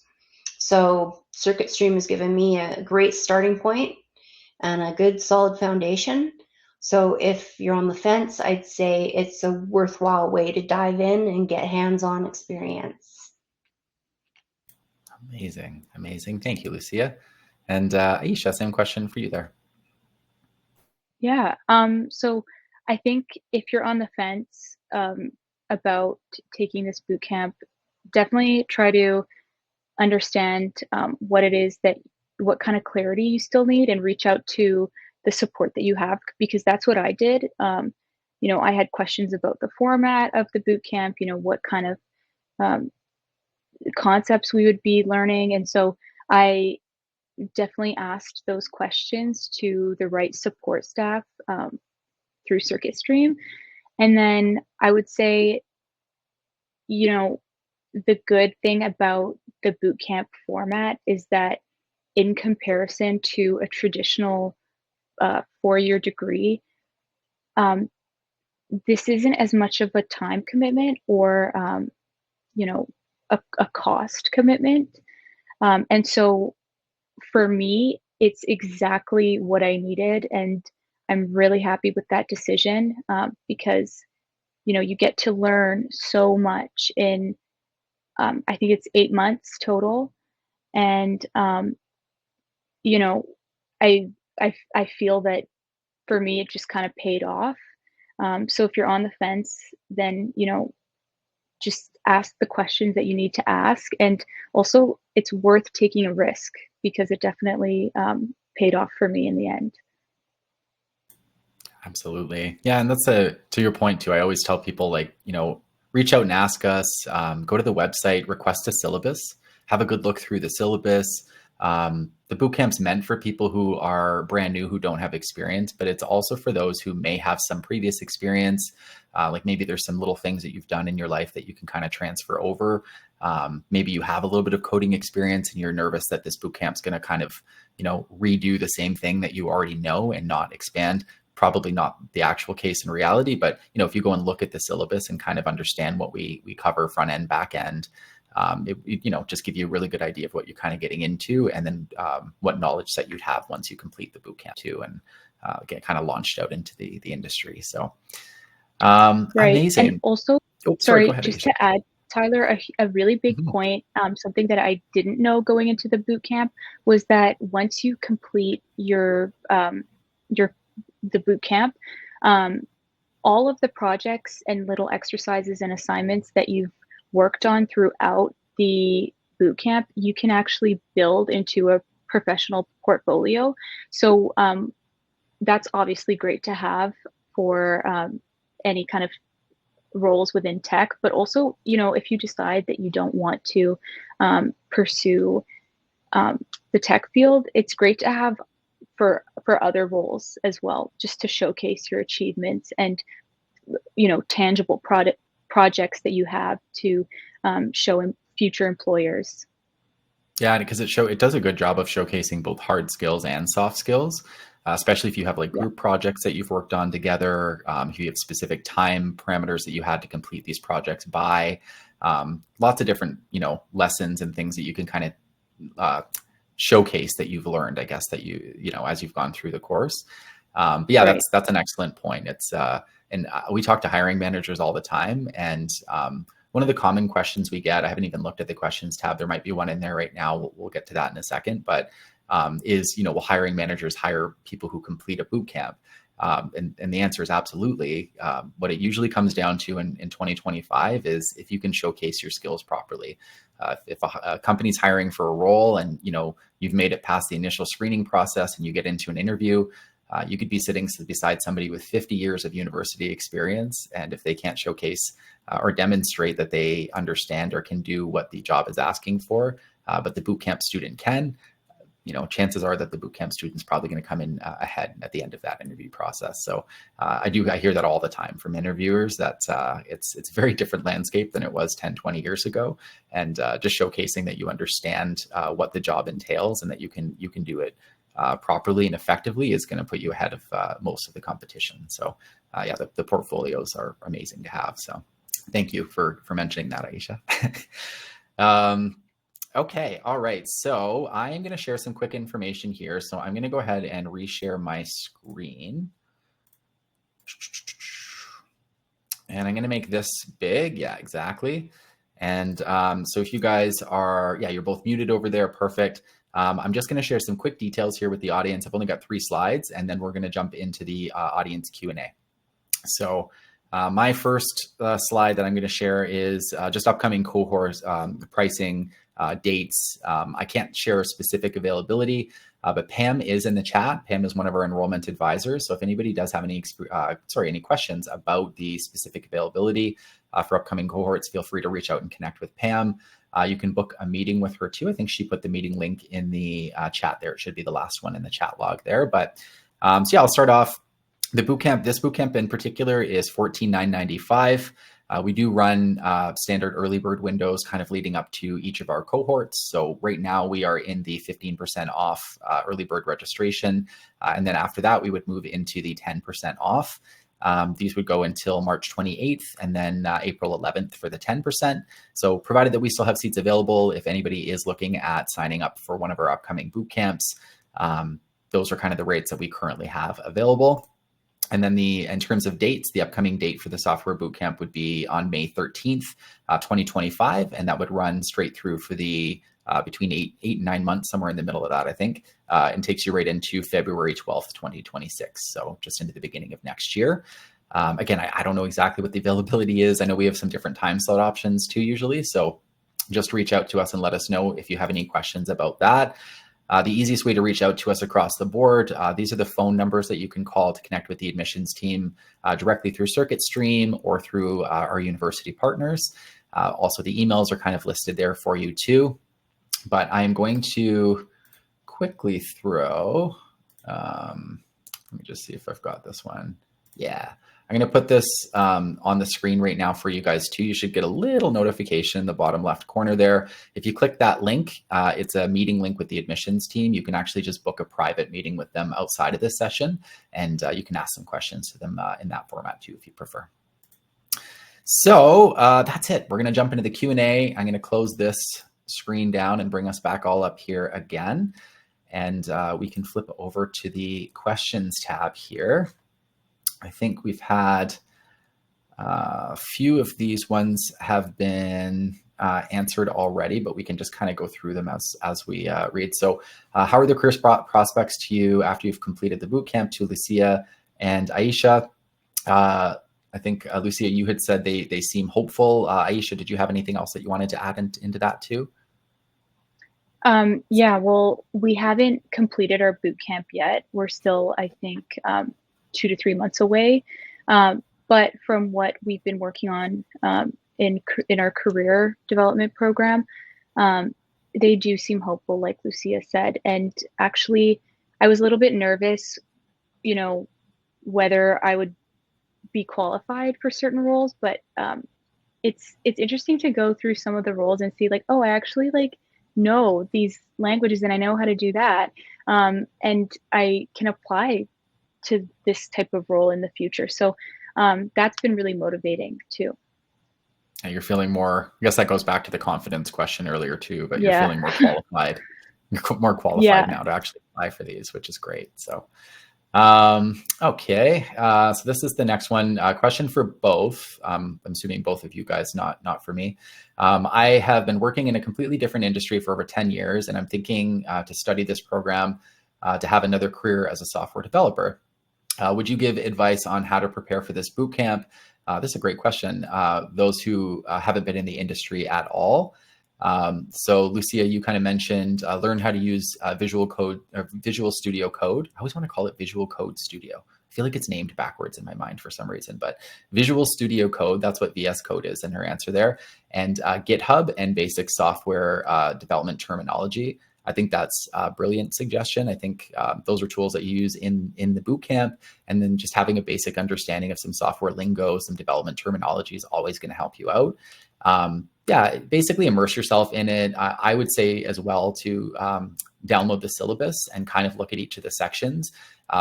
Speaker 3: So Circuit Stream has given me a great starting point and a good solid foundation. So if you're on the fence, I'd say it's a worthwhile way to dive in and get hands-on experience.
Speaker 1: Amazing. Amazing. Thank you, Lucia. And Aisha, same question for you there.
Speaker 2: Yeah. So I think if you're on the fence about taking this boot camp, definitely try to understand what it is what kind of clarity you still need, and reach out to the support that you have, because that's what I did. I had questions about the format of the boot camp, what kind of um, concepts we would be learning. And so I definitely asked those questions to the right support staff through Circuit Stream. And then I would say, you know, the good thing about the boot camp format is that, in comparison to a traditional 4-year degree, um, this isn't as much of a time commitment or, you know, a cost commitment. And so for me, it's exactly what I needed, and I'm really happy with that decision, because, you get to learn so much in, I think it's 8 months total, and, you know, I feel that for me, it just kind of paid off. So if you're on the fence, then, just ask the questions that you need to ask, and also it's worth taking a risk because it definitely, paid off for me in the end.
Speaker 1: Absolutely. Yeah. And that's to your point too. I always tell people like, reach out and ask us, go to the website, request a syllabus, have a good look through the syllabus. The boot camp's meant for people who are brand new, who don't have experience, but it's also for those who may have some previous experience. Like maybe there's some little things that you've done in your life that you can kind of transfer over. Maybe you have a little bit of coding experience and you're nervous that this boot camp's going to kind of, redo the same thing that you already know and not expand. Probably not the actual case in reality, but if you go and look at the syllabus and kind of understand what we cover front end, back end, just give you a really good idea of what you're kind of getting into, and then what knowledge set you'd have once you complete the bootcamp too, and get kind of launched out into the industry. So
Speaker 2: Right, and
Speaker 1: amazing.
Speaker 2: also,
Speaker 1: Oh, sorry, go
Speaker 2: sorry,
Speaker 1: ahead,
Speaker 2: just
Speaker 1: Aisha.
Speaker 2: to add, Tyler, a really big
Speaker 1: Mhm.
Speaker 2: point, something that I didn't know going into the boot camp was that once you complete your the boot camp, um, all of the projects and little exercises and assignments that you've worked on throughout the boot camp, you can actually build into a professional portfolio. So that's obviously great to have for any kind of roles within tech, but also, if you decide that you don't want to pursue the tech field, it's great to have for other roles as well, just to showcase your achievements and tangible projects that you have to show in future employers.
Speaker 1: Yeah, because it does a good job of showcasing both hard skills and soft skills, especially if you have like
Speaker 2: Yeah.
Speaker 1: group projects that you've worked on together. If you have specific time parameters that you had to complete these projects by, lots of different lessons and things that you can kind of uh, showcase that you've learned. I guess that as you've gone through the course. But yeah,
Speaker 2: Right.
Speaker 1: that's an excellent point. It's and we talk to hiring managers all the time, and one of the common questions we get, I haven't even looked at the questions tab. There might be one in there right now. We'll get to that in a second. But is, will hiring managers hire people who complete a boot camp? And the answer is absolutely. What it usually comes down to in 2025 is if you can showcase your skills properly. If a company's hiring for a role and you've made it past the initial screening process and you get into an interview, you could be sitting beside somebody with 50 years of university experience, and if they can't showcase or demonstrate that they understand or can do what the job is asking for, but the bootcamp student can, chances are that the bootcamp student's probably going to come in ahead at the end of that interview process. So I hear that all the time from interviewers that it's a very different landscape than it was 10, 20 years ago. And just showcasing that you understand what the job entails and that you can do it properly and effectively is going to put you ahead of most of the competition. So yeah, the portfolios are amazing to have. So thank you for mentioning that, Aisha. Okay, all right. So I am going to share some quick information here. So I'm going to go ahead and reshare my screen. And I'm going to make this big. Yeah, exactly. And so if you guys are, yeah, you're both muted over there. Perfect. I'm just going to share some quick details here with the audience. I've only got 3 slides, and then we're going to jump into the audience Q&A. So my first slide that I'm going to share is just upcoming cohorts, pricing, dates. I can't share specific availability, but Pam is in the chat. Pam is one of our enrollment advisors. So if anybody does have any questions about the specific availability for upcoming cohorts, feel free to reach out and connect with Pam. You can book a meeting with her too. I think she put the meeting link in the chat there. It should be the last one in the chat log there. But so yeah, I'll start off. The bootcamp, this bootcamp in particular, is $14,995. We do run standard early bird windows kind of leading up to each of our cohorts. So right now we are in the 15% off early bird registration. And then after that, we would move into the 10% off. These would go until March 28th and then April 11th for the 10%. So provided that we still have seats available, if anybody is looking at signing up for one of our upcoming boot camps, those are kind of the rates that we currently have available. And then in terms of dates, the upcoming date for the software bootcamp would be on May 13th, 2025, and that would run straight through for the between 8 and 9 months, somewhere in the middle of that, I think, and takes you right into February 12th, 2026. So just into the beginning of next year. Again, I don't know exactly what the availability is. I know we have some different time slot options too, usually. So just reach out to us and let us know if you have any questions about that. The easiest way to reach out to us across the board, these are the phone numbers that you can call to connect with the admissions team directly through CircuitStream or through our university partners. Also, the emails are kind of listed there for you too. But I am going to quickly throw, let me just see if I've got this one. Yeah. I'm going to put this on the screen right now for you guys too. You should get a little notification in the bottom left corner there. If you click that link, it's a meeting link with the admissions team. You can actually just book a private meeting with them outside of this session, and you can ask some questions to them in that format too, if you prefer. So that's it. We're going to jump into the Q&A. I'm going to close this screen down and bring us back all up here again. And we can flip over to the questions tab here. I think we've had a few of these ones have been answered already, but we can just kind of go through them as we read. So how are the career prospects to you after you've completed the bootcamp? To Lucia and Aisha. I think, Lucia, you had said they seem hopeful. Aisha, did you have anything else that you wanted to add into that too?
Speaker 2: Yeah, well, we haven't completed our boot camp yet. We're still, I think, 2 to 3 months away. But from what we've been working on in our career development program, they do seem hopeful, like Lucia said. And actually, I was a little bit nervous, whether I would be qualified for certain roles. But it's interesting to go through some of the roles and see, like, oh, I actually know these languages and I know how to do that, and I can apply to this type of role in the future. So that's been really motivating too.
Speaker 1: And you're feeling more, I guess that goes back to the confidence question earlier too, but
Speaker 2: Yeah.
Speaker 1: you're feeling more qualified. You're more qualified
Speaker 2: Yeah.
Speaker 1: now to actually apply for these, which is great. So okay, so this is the next one. Question for both. I'm assuming both of you guys, not for me. I have been working in a completely different industry for over 10 years, and I'm thinking to study this program to have another career as a software developer. Would you give advice on how to prepare for this bootcamp? This is a great question. Those who haven't been in the industry at all. So Lucia, you kind of mentioned learn how to use Visual Studio Code. I always want to call it Visual Code Studio. I feel like it's named backwards in my mind for some reason, but Visual Studio Code, that's what VS Code is in her answer there. And GitHub and basic software development terminology. I think that's a brilliant suggestion. I think those are tools that you use in the bootcamp, and then just having a basic understanding of some software lingo, some development terminology is always going to help you out. Yeah, basically immerse yourself in it. I would say as well to download the syllabus and kind of look at each of the sections.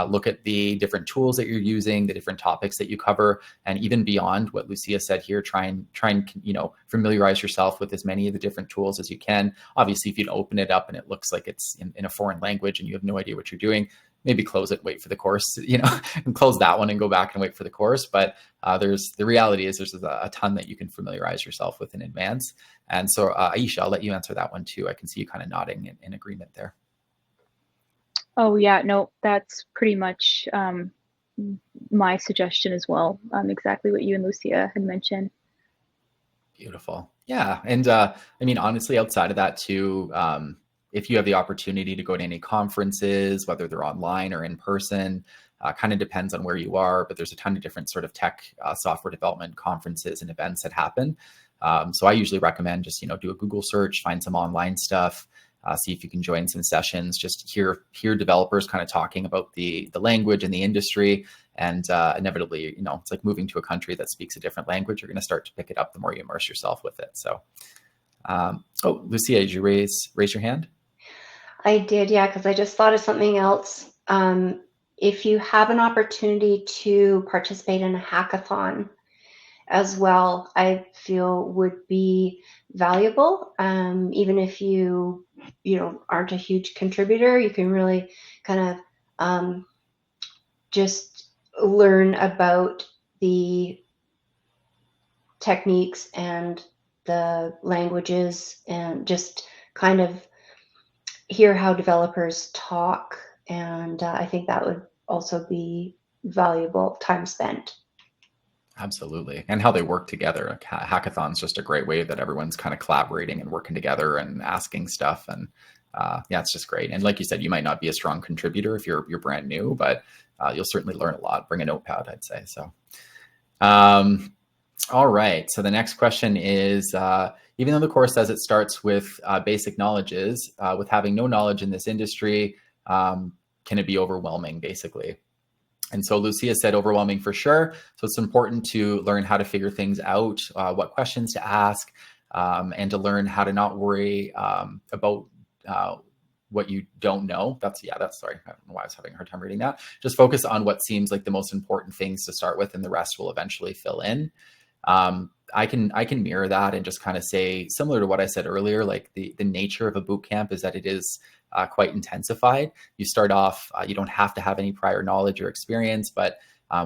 Speaker 1: Look at the different tools that you're using, the different topics that you cover, and even beyond what Lucia said here, try and familiarize yourself with as many of the different tools as you can. Obviously, if you open it up and it looks like it's in a foreign language and you have no idea what you're doing, maybe close it, wait for the course, and close that one and go back and wait for the course. But the reality is there's a ton that you can familiarize yourself with in advance. And so Aisha, I'll let you answer that one too. I can see you kind of nodding in agreement there.
Speaker 2: Oh yeah, no, that's pretty much my suggestion as well. Exactly what you and Lucia had mentioned.
Speaker 1: Beautiful. Yeah. And I mean, honestly, outside of that too, if you have the opportunity to go to any conferences, whether they're online or in person, kind of depends on where you are, but there's a ton of different sort of tech software development conferences and events that happen. So I usually recommend just, do a Google search, find some online stuff, see if you can join some sessions, just hear developers kind of talking about the language and the industry. And inevitably, it's like moving to a country that speaks a different language. You're going to start to pick it up the more you immerse yourself with it. So, Lucia, did you raise your hand?
Speaker 3: I did, yeah, because I just thought of something else. if you have an opportunity to participate in a hackathon as well, I feel would be valuable. Even if you aren't a huge contributor, you can really kind of just learn about the techniques and the languages and just kind of hear how developers talk. And I think that would also be valuable time spent.
Speaker 1: Absolutely. And how they work together. Hackathon's just a great way that everyone's kind of collaborating and working together and asking stuff. And yeah, it's just great. And like you said, you might not be a strong contributor if you're brand new, but you'll certainly learn a lot. Bring a notepad, I'd say. So, all right. So the next question is, even though the course says it starts with basic knowledges, with having no knowledge in this industry, can it be overwhelming, basically? And so Lucia said overwhelming for sure. So it's important to learn how to figure things out, what questions to ask, and to learn how to not worry about what you don't know. That's sorry. I don't know why I was having a hard time reading that. Just focus on what seems like the most important things to start with, and the rest will eventually fill in. I can mirror that and just kind of say, similar to what I said earlier, like the nature of a boot camp is that it is quite intensified. You start off, you don't have to have any prior knowledge or experience, but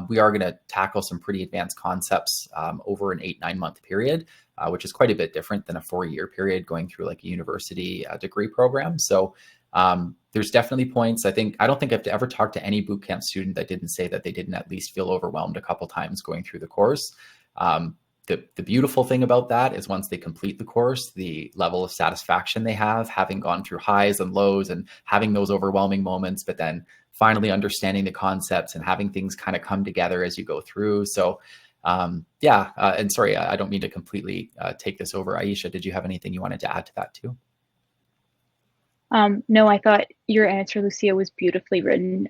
Speaker 1: we are going to tackle some pretty advanced concepts over an 8-9 month period, which is quite a bit different than a 4-year period going through like a university degree program. So there's definitely points. I don't think I've ever talked to any bootcamp student that didn't say that they didn't at least feel overwhelmed a couple times going through the course. The beautiful thing about that is once they complete the course, the level of satisfaction they have, having gone through highs and lows and having those overwhelming moments, but then finally understanding the concepts and having things kind of come together as you go through. So yeah, and sorry, I don't mean to completely take this over. Aisha, did you have anything you wanted to add to that too?
Speaker 2: No, I thought your answer, Lucia, was beautifully written.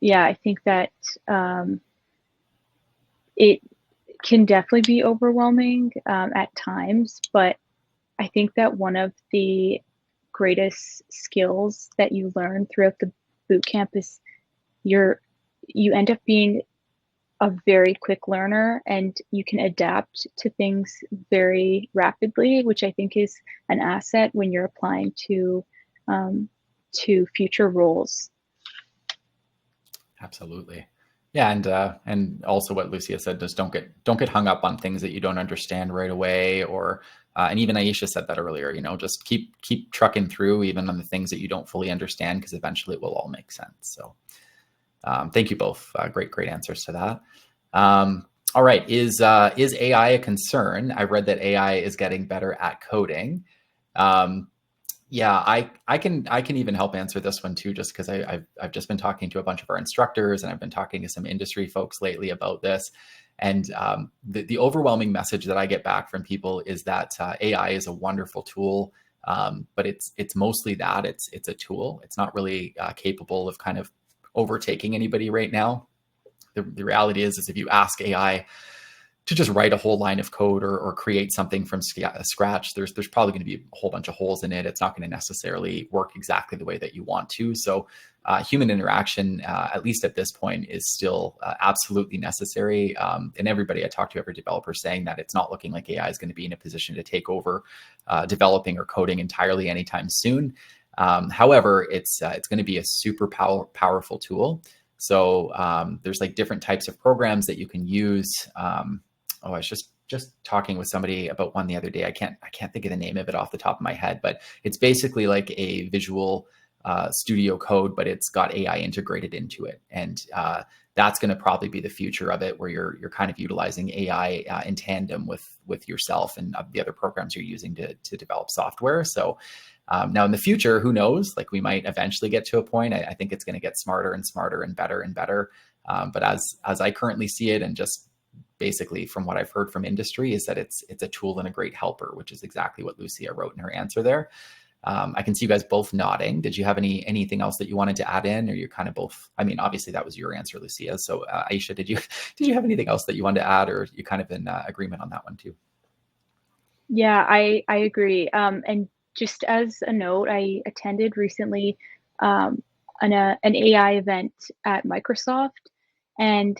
Speaker 2: Yeah, I think that it can definitely be overwhelming at times, but I think that one of the greatest skills that you learn throughout the boot camp is you end up being a very quick learner, and you can adapt to things very rapidly, which I think is an asset when you're applying to future roles.
Speaker 1: Absolutely. Yeah, and also what Lucia said, just don't get hung up on things that you don't understand right away, or and even Aisha said that earlier. Just keep trucking through even on the things that you don't fully understand, because eventually it will all make sense. So thank you both. Great answers to that. All right, is AI a concern? I read that AI is getting better at coding. Yeah, I can even help answer this one too, just because I've just been talking to a bunch of our instructors, and I've been talking to some industry folks lately about this. And the overwhelming message that I get back from people is that AI is a wonderful tool, but it's mostly that it's a tool. It's not really capable of kind of overtaking anybody right now. The reality is if you ask AI to just write a whole line of code or create something from scratch, there's probably going to be a whole bunch of holes in it. It's not going to necessarily work exactly the way that you want to. So human interaction, at least at this point, is still absolutely necessary. And everybody I talk to, every developer, saying that it's not looking like AI is going to be in a position to take over developing or coding entirely anytime soon. However, it's going to be a super powerful tool. So there's like different types of programs that you can use. I was just talking with somebody about one the other day. I can't think of the name of it off the top of my head, but it's basically like a visual studio code, but it's got AI integrated into it. And that's going to probably be the future of it, where you're kind of utilizing AI in tandem with yourself and the other programs you're using to develop software. So now in the future, who knows? Like we might eventually get to a point. I think it's going to get smarter and smarter and better and better. But as I currently see it, and just basically from what I've heard from industry, is that it's a tool and a great helper, which is exactly what Lucia wrote in her answer there. I can see you guys both nodding. Did you have anything else that you wanted to add in, or you kind of both? I mean, obviously that was your answer, Lucia. So Aisha, did you have anything else that you wanted to add, or you kind of in agreement on that one too?
Speaker 2: Yeah, I agree. And just as a note, I attended recently an AI event at Microsoft, and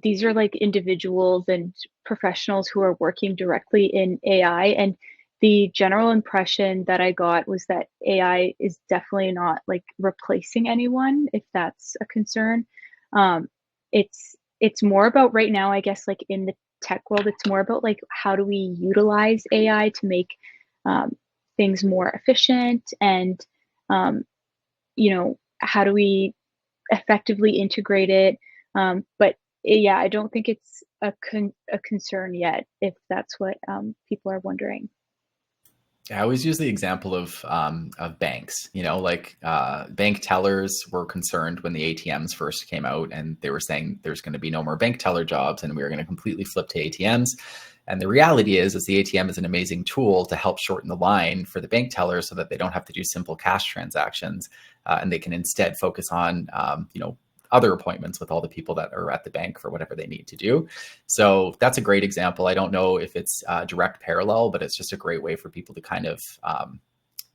Speaker 2: these are like individuals and professionals who are working directly in AI. And the general impression that I got was that AI is definitely not like replacing anyone, if that's a concern. Um, it's more about right now, I guess, like in the tech world, it's more about like how do we utilize AI to make um, things more efficient, and how do we effectively integrate it. But yeah, I don't think it's a concern yet, if that's what people are wondering.
Speaker 1: I always use the example of banks. Like bank tellers were concerned when the ATMs first came out, and they were saying there's going to be no more bank teller jobs, and we were going to completely flip to ATMs. And the reality is the ATM is an amazing tool to help shorten the line for the bank tellers, so that they don't have to do simple cash transactions, and they can instead focus on other appointments with all the people that are at the bank for whatever they need to do. So that's a great example. I don't know if it's a direct parallel, but it's just a great way for people to kind of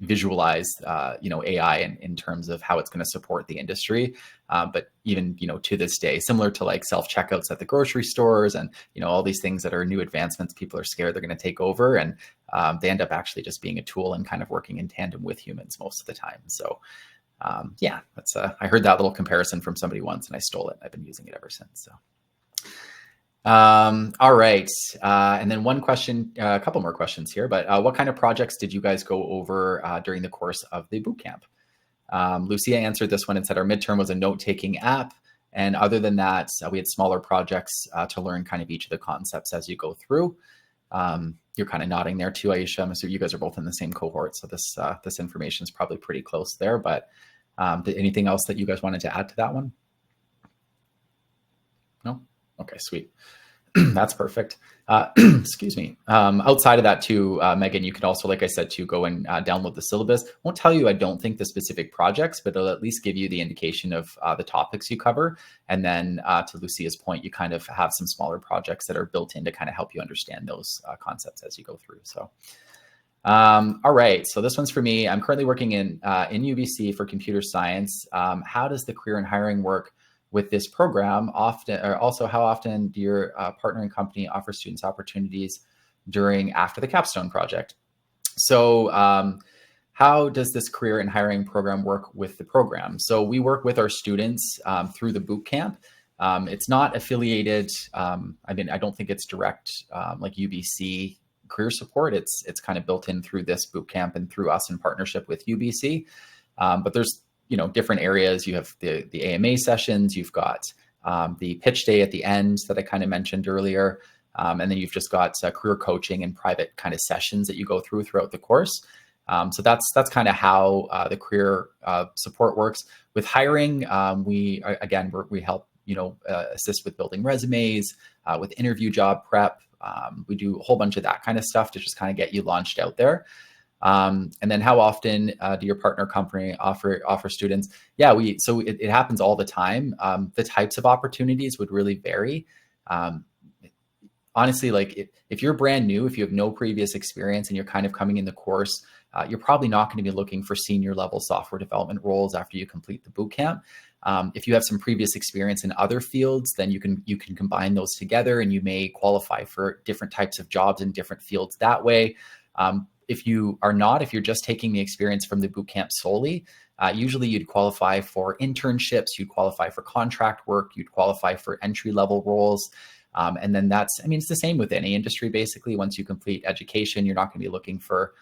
Speaker 1: visualize, AI in terms of how it's going to support the industry. But even, to this day, similar to like self-checkouts at the grocery stores and, all these things that are new advancements, people are scared they're going to take over, and they end up actually just being a tool and kind of working in tandem with humans most of the time. So yeah, that's I heard that little comparison from somebody once and I stole it. I've been using it ever since. So, all right. And then one question, a couple more questions here, but what kind of projects did you guys go over during the course of the bootcamp? Lucia answered this one and said our midterm was a note-taking app. And other than that, we had smaller projects to learn kind of each of the concepts as you go through. You're kind of nodding there too, Aisha. I'm assuming you guys are both in the same cohort, so this information is probably pretty close there. But anything else that you guys wanted to add to that one? No? Okay, sweet. That's perfect. Excuse me. Outside of that too, Megan, you can also, like I said, to go and download the syllabus. Won't tell you, I don't think, the specific projects, but it'll at least give you the indication of the topics you cover. And then to Lucia's point, you kind of have some smaller projects that are built in to kind of help you understand those concepts as you go through. So, all right. So this one's for me. I'm currently working in UBC for computer science. How does the career and hiring work with this program? Also, how often do your partnering company offer students opportunities after the capstone project? So how does this career and hiring program work with the program? So we work with our students through the boot camp. It's not affiliated. I don't think it's direct like UBC career support. It's kind of built in through this boot camp and through us in partnership with UBC. But there's different areas. You have the AMA sessions, you've got the pitch day at the end that I kind of mentioned earlier. And then you've just got career coaching and private kind of sessions that you go throughout the course. So that's kind of how the career support works. With hiring, we help, assist with building resumes, with interview job prep. We do a whole bunch of that kind of stuff to just kind of get you launched out there. And then how often do your partner company offer students? Yeah, it happens all the time. The types of opportunities would really vary. Honestly, like if you're brand new, if you have no previous experience and you're kind of coming in the course, you're probably not going to be looking for senior level software development roles after you complete the bootcamp. If you have some previous experience in other fields, then you can combine those together and you may qualify for different types of jobs in different fields that way. If you're just taking the experience from the bootcamp solely, usually you'd qualify for internships, you'd qualify for contract work, you'd qualify for entry-level roles. And then it's the same with any industry, basically. Once you complete education, you're not going to be looking for,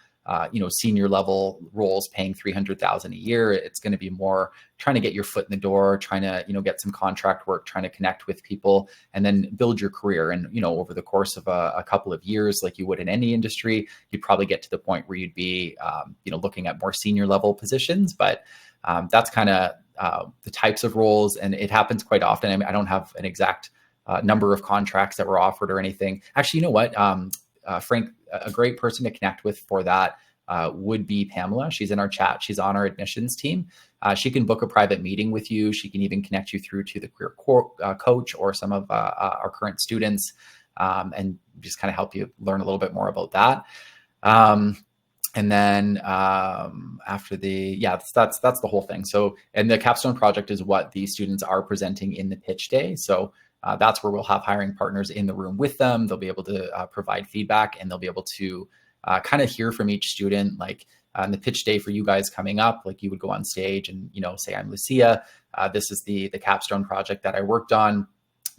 Speaker 1: senior level roles paying $300,000 a year. It's going to be more trying to get your foot in the door, trying to, get some contract work, trying to connect with people and then build your career. And, over the course of a couple of years, like you would in any industry, you'd probably get to the point where you'd be, looking at more senior level positions. But that's kind of the types of roles. And it happens quite often. I don't have an exact number of contracts that were offered or anything. Actually, you know what? Frank, a great person to connect with for that would be Pamela. She's in our chat. She's on our admissions team. She can book a private meeting with you. She can even connect you through to the career coach or some of our current students and just kind of help you learn a little bit more about that. And then after that's the whole thing. So, and the capstone project is what the students are presenting in the pitch day. So that's where we'll have hiring partners in the room with them. They'll be able to provide feedback, and they'll be able to kind of hear from each student, like on the pitch day for you guys coming up, like you would go on stage and, say, I'm Lucia. This is the capstone project that I worked on.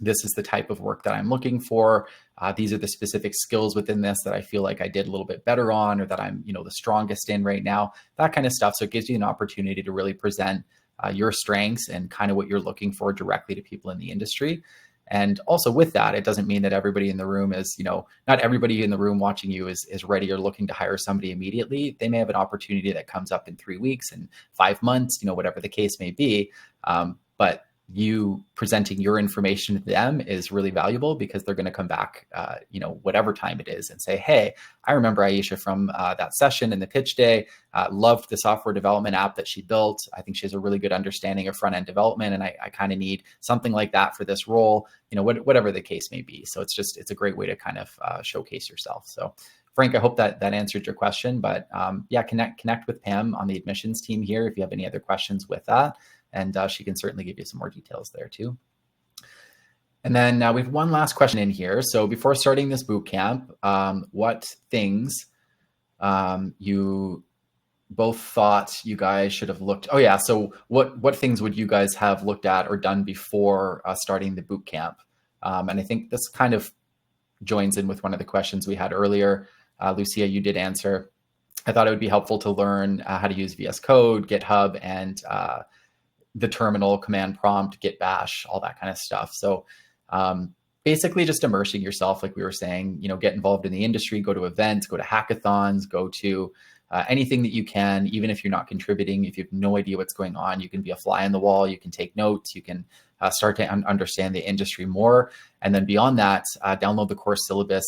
Speaker 1: This is the type of work that I'm looking for. These are the specific skills within this that I feel like I did a little bit better on, or that I'm, the strongest in right now, that kind of stuff. So it gives you an opportunity to really present your strengths and kind of what you're looking for directly to people in the industry. And also with that, it doesn't mean that everybody in the room is, not everybody in the room watching you is ready or looking to hire somebody immediately. They may have an opportunity that comes up in 3 weeks and 5 months, whatever the case may be. But you presenting your information to them is really valuable, because they're going to come back, whatever time it is, and say, hey, I remember Aisha from that session in the pitch day, loved the software development app that she built. I think she has a really good understanding of front-end development, and I kind of need something like that for this role, whatever the case may be. So it's a great way to kind of showcase yourself. So Frank, I hope that answered your question, but connect with Pam on the admissions team here if you have any other questions with that. And she can certainly give you some more details there too. And then we have one last question in here. So before starting this boot camp, what things you both thought you guys should have looked? Oh yeah. So what things would you guys have looked at or done before starting the boot camp? And I think this kind of joins in with one of the questions we had earlier. Lucia, you did answer. I thought it would be helpful to learn how to use VS Code, GitHub, and the terminal, command prompt, git bash, all that kind of stuff. So basically just immersing yourself, like we were saying, get involved in the industry, go to events, go to hackathons, go to anything that you can, even if you're not contributing. If you have no idea what's going on, you can be a fly on the wall, you can take notes, you can start to understand the industry more. And then beyond that, download the course syllabus,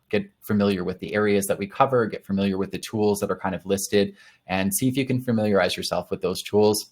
Speaker 1: get familiar with the areas that we cover, get familiar with the tools that are kind of listed, and see if you can familiarize yourself with those tools.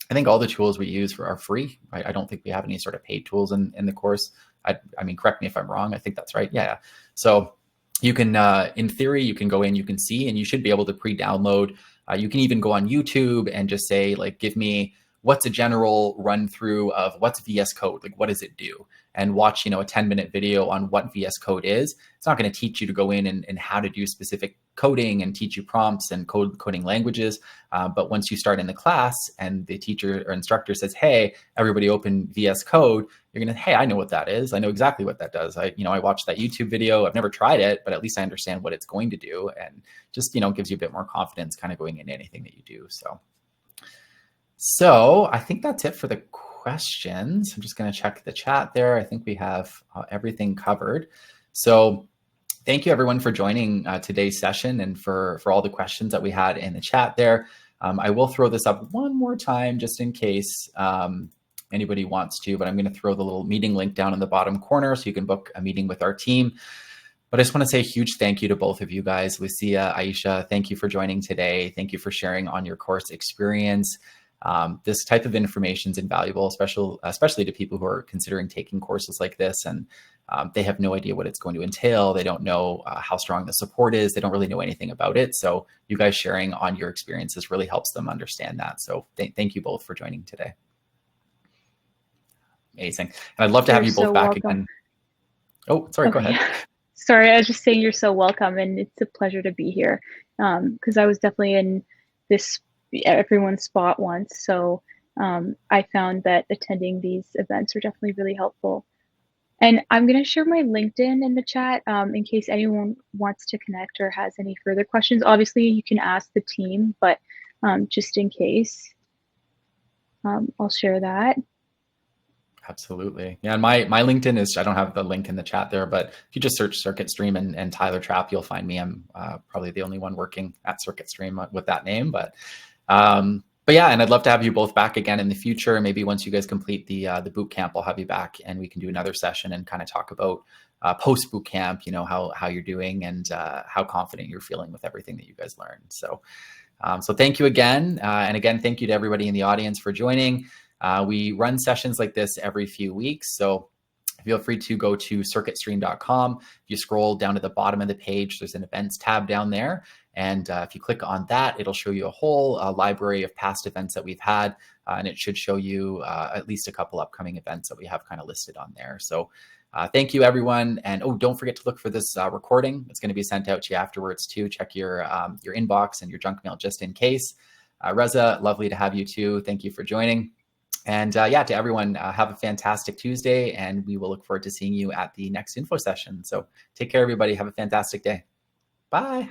Speaker 1: I think all the tools we use are free. I don't think we have any sort of paid tools in the course. I mean, correct me if I'm wrong. I think that's right. Yeah. So you can, in theory, you can go in, you can see, and you should be able to pre-download. You can even go on YouTube and just say, like, give me what's a general run through of what's VS Code? Like, what does it do? And watch, a 10-minute video on what VS Code is. It's not going to teach you to go in and how to do specific coding and teach you prompts and coding languages. But once you start in the class and the teacher or instructor says, hey, everybody open VS Code, you're going to, hey, I know what that is. I know exactly what that does. I watched that YouTube video. I've never tried it, but at least I understand what it's going to do. And just, gives you a bit more confidence kind of going into anything that you do. So I think that's it for the questions. I'm just going to check the chat there. I think we have everything covered. So thank you everyone for joining today's session and for all the questions that we had in the chat there. I will throw this up one more time just in case anybody wants to, but I'm going to throw the little meeting link down in the bottom corner so you can book a meeting with our team. But I just want to say a huge thank you to both of you guys. Lucia, Aisha, thank you for joining today. Thank you for sharing on your course experience. This type of information is invaluable, especially to people who are considering taking courses like this, and they have no idea what it's going to entail. They don't know how strong the support is. They don't really know anything about it. So you guys sharing on your experiences really helps them understand that. So thank you both for joining today. Amazing. And I'd love to have you both back again. Oh, sorry, go ahead.
Speaker 2: Yeah. Sorry, I was just saying you're so welcome, and it's a pleasure to be here, because I was definitely in everyone's spot once. So I found that attending these events are definitely really helpful. And I'm going to share my LinkedIn in the chat in case anyone wants to connect or has any further questions. Obviously, you can ask the team, but just in case, I'll share that.
Speaker 1: Absolutely. Yeah, and my LinkedIn is, I don't have the link in the chat there, but if you just search Circuit Stream and Tyler Trapp, you'll find me. I'm probably the only one working at Circuit Stream with that name. But yeah, and I'd love to have you both back again in the future. Maybe once you guys complete the boot camp, I'll have you back and we can do another session and kind of talk about post boot camp, how you're doing and how confident you're feeling with everything that you guys learned. So thank you again. And again, thank you to everybody in the audience for joining. We run sessions like this every few weeks. So feel free to go to circuitstream.com. If you scroll down to the bottom of the page, there's an events tab down there. And if you click on that, it'll show you a whole library of past events that we've had. And it should show you at least a couple upcoming events that we have kind of listed on there. So thank you, everyone. And don't forget to look for this recording. It's going to be sent out to you afterwards too. Check your inbox and your junk mail just in case. Reza, lovely to have you too. Thank you for joining. And yeah, to everyone, have a fantastic Tuesday, and we will look forward to seeing you at the next info session. So take care, everybody. Have a fantastic day. Bye.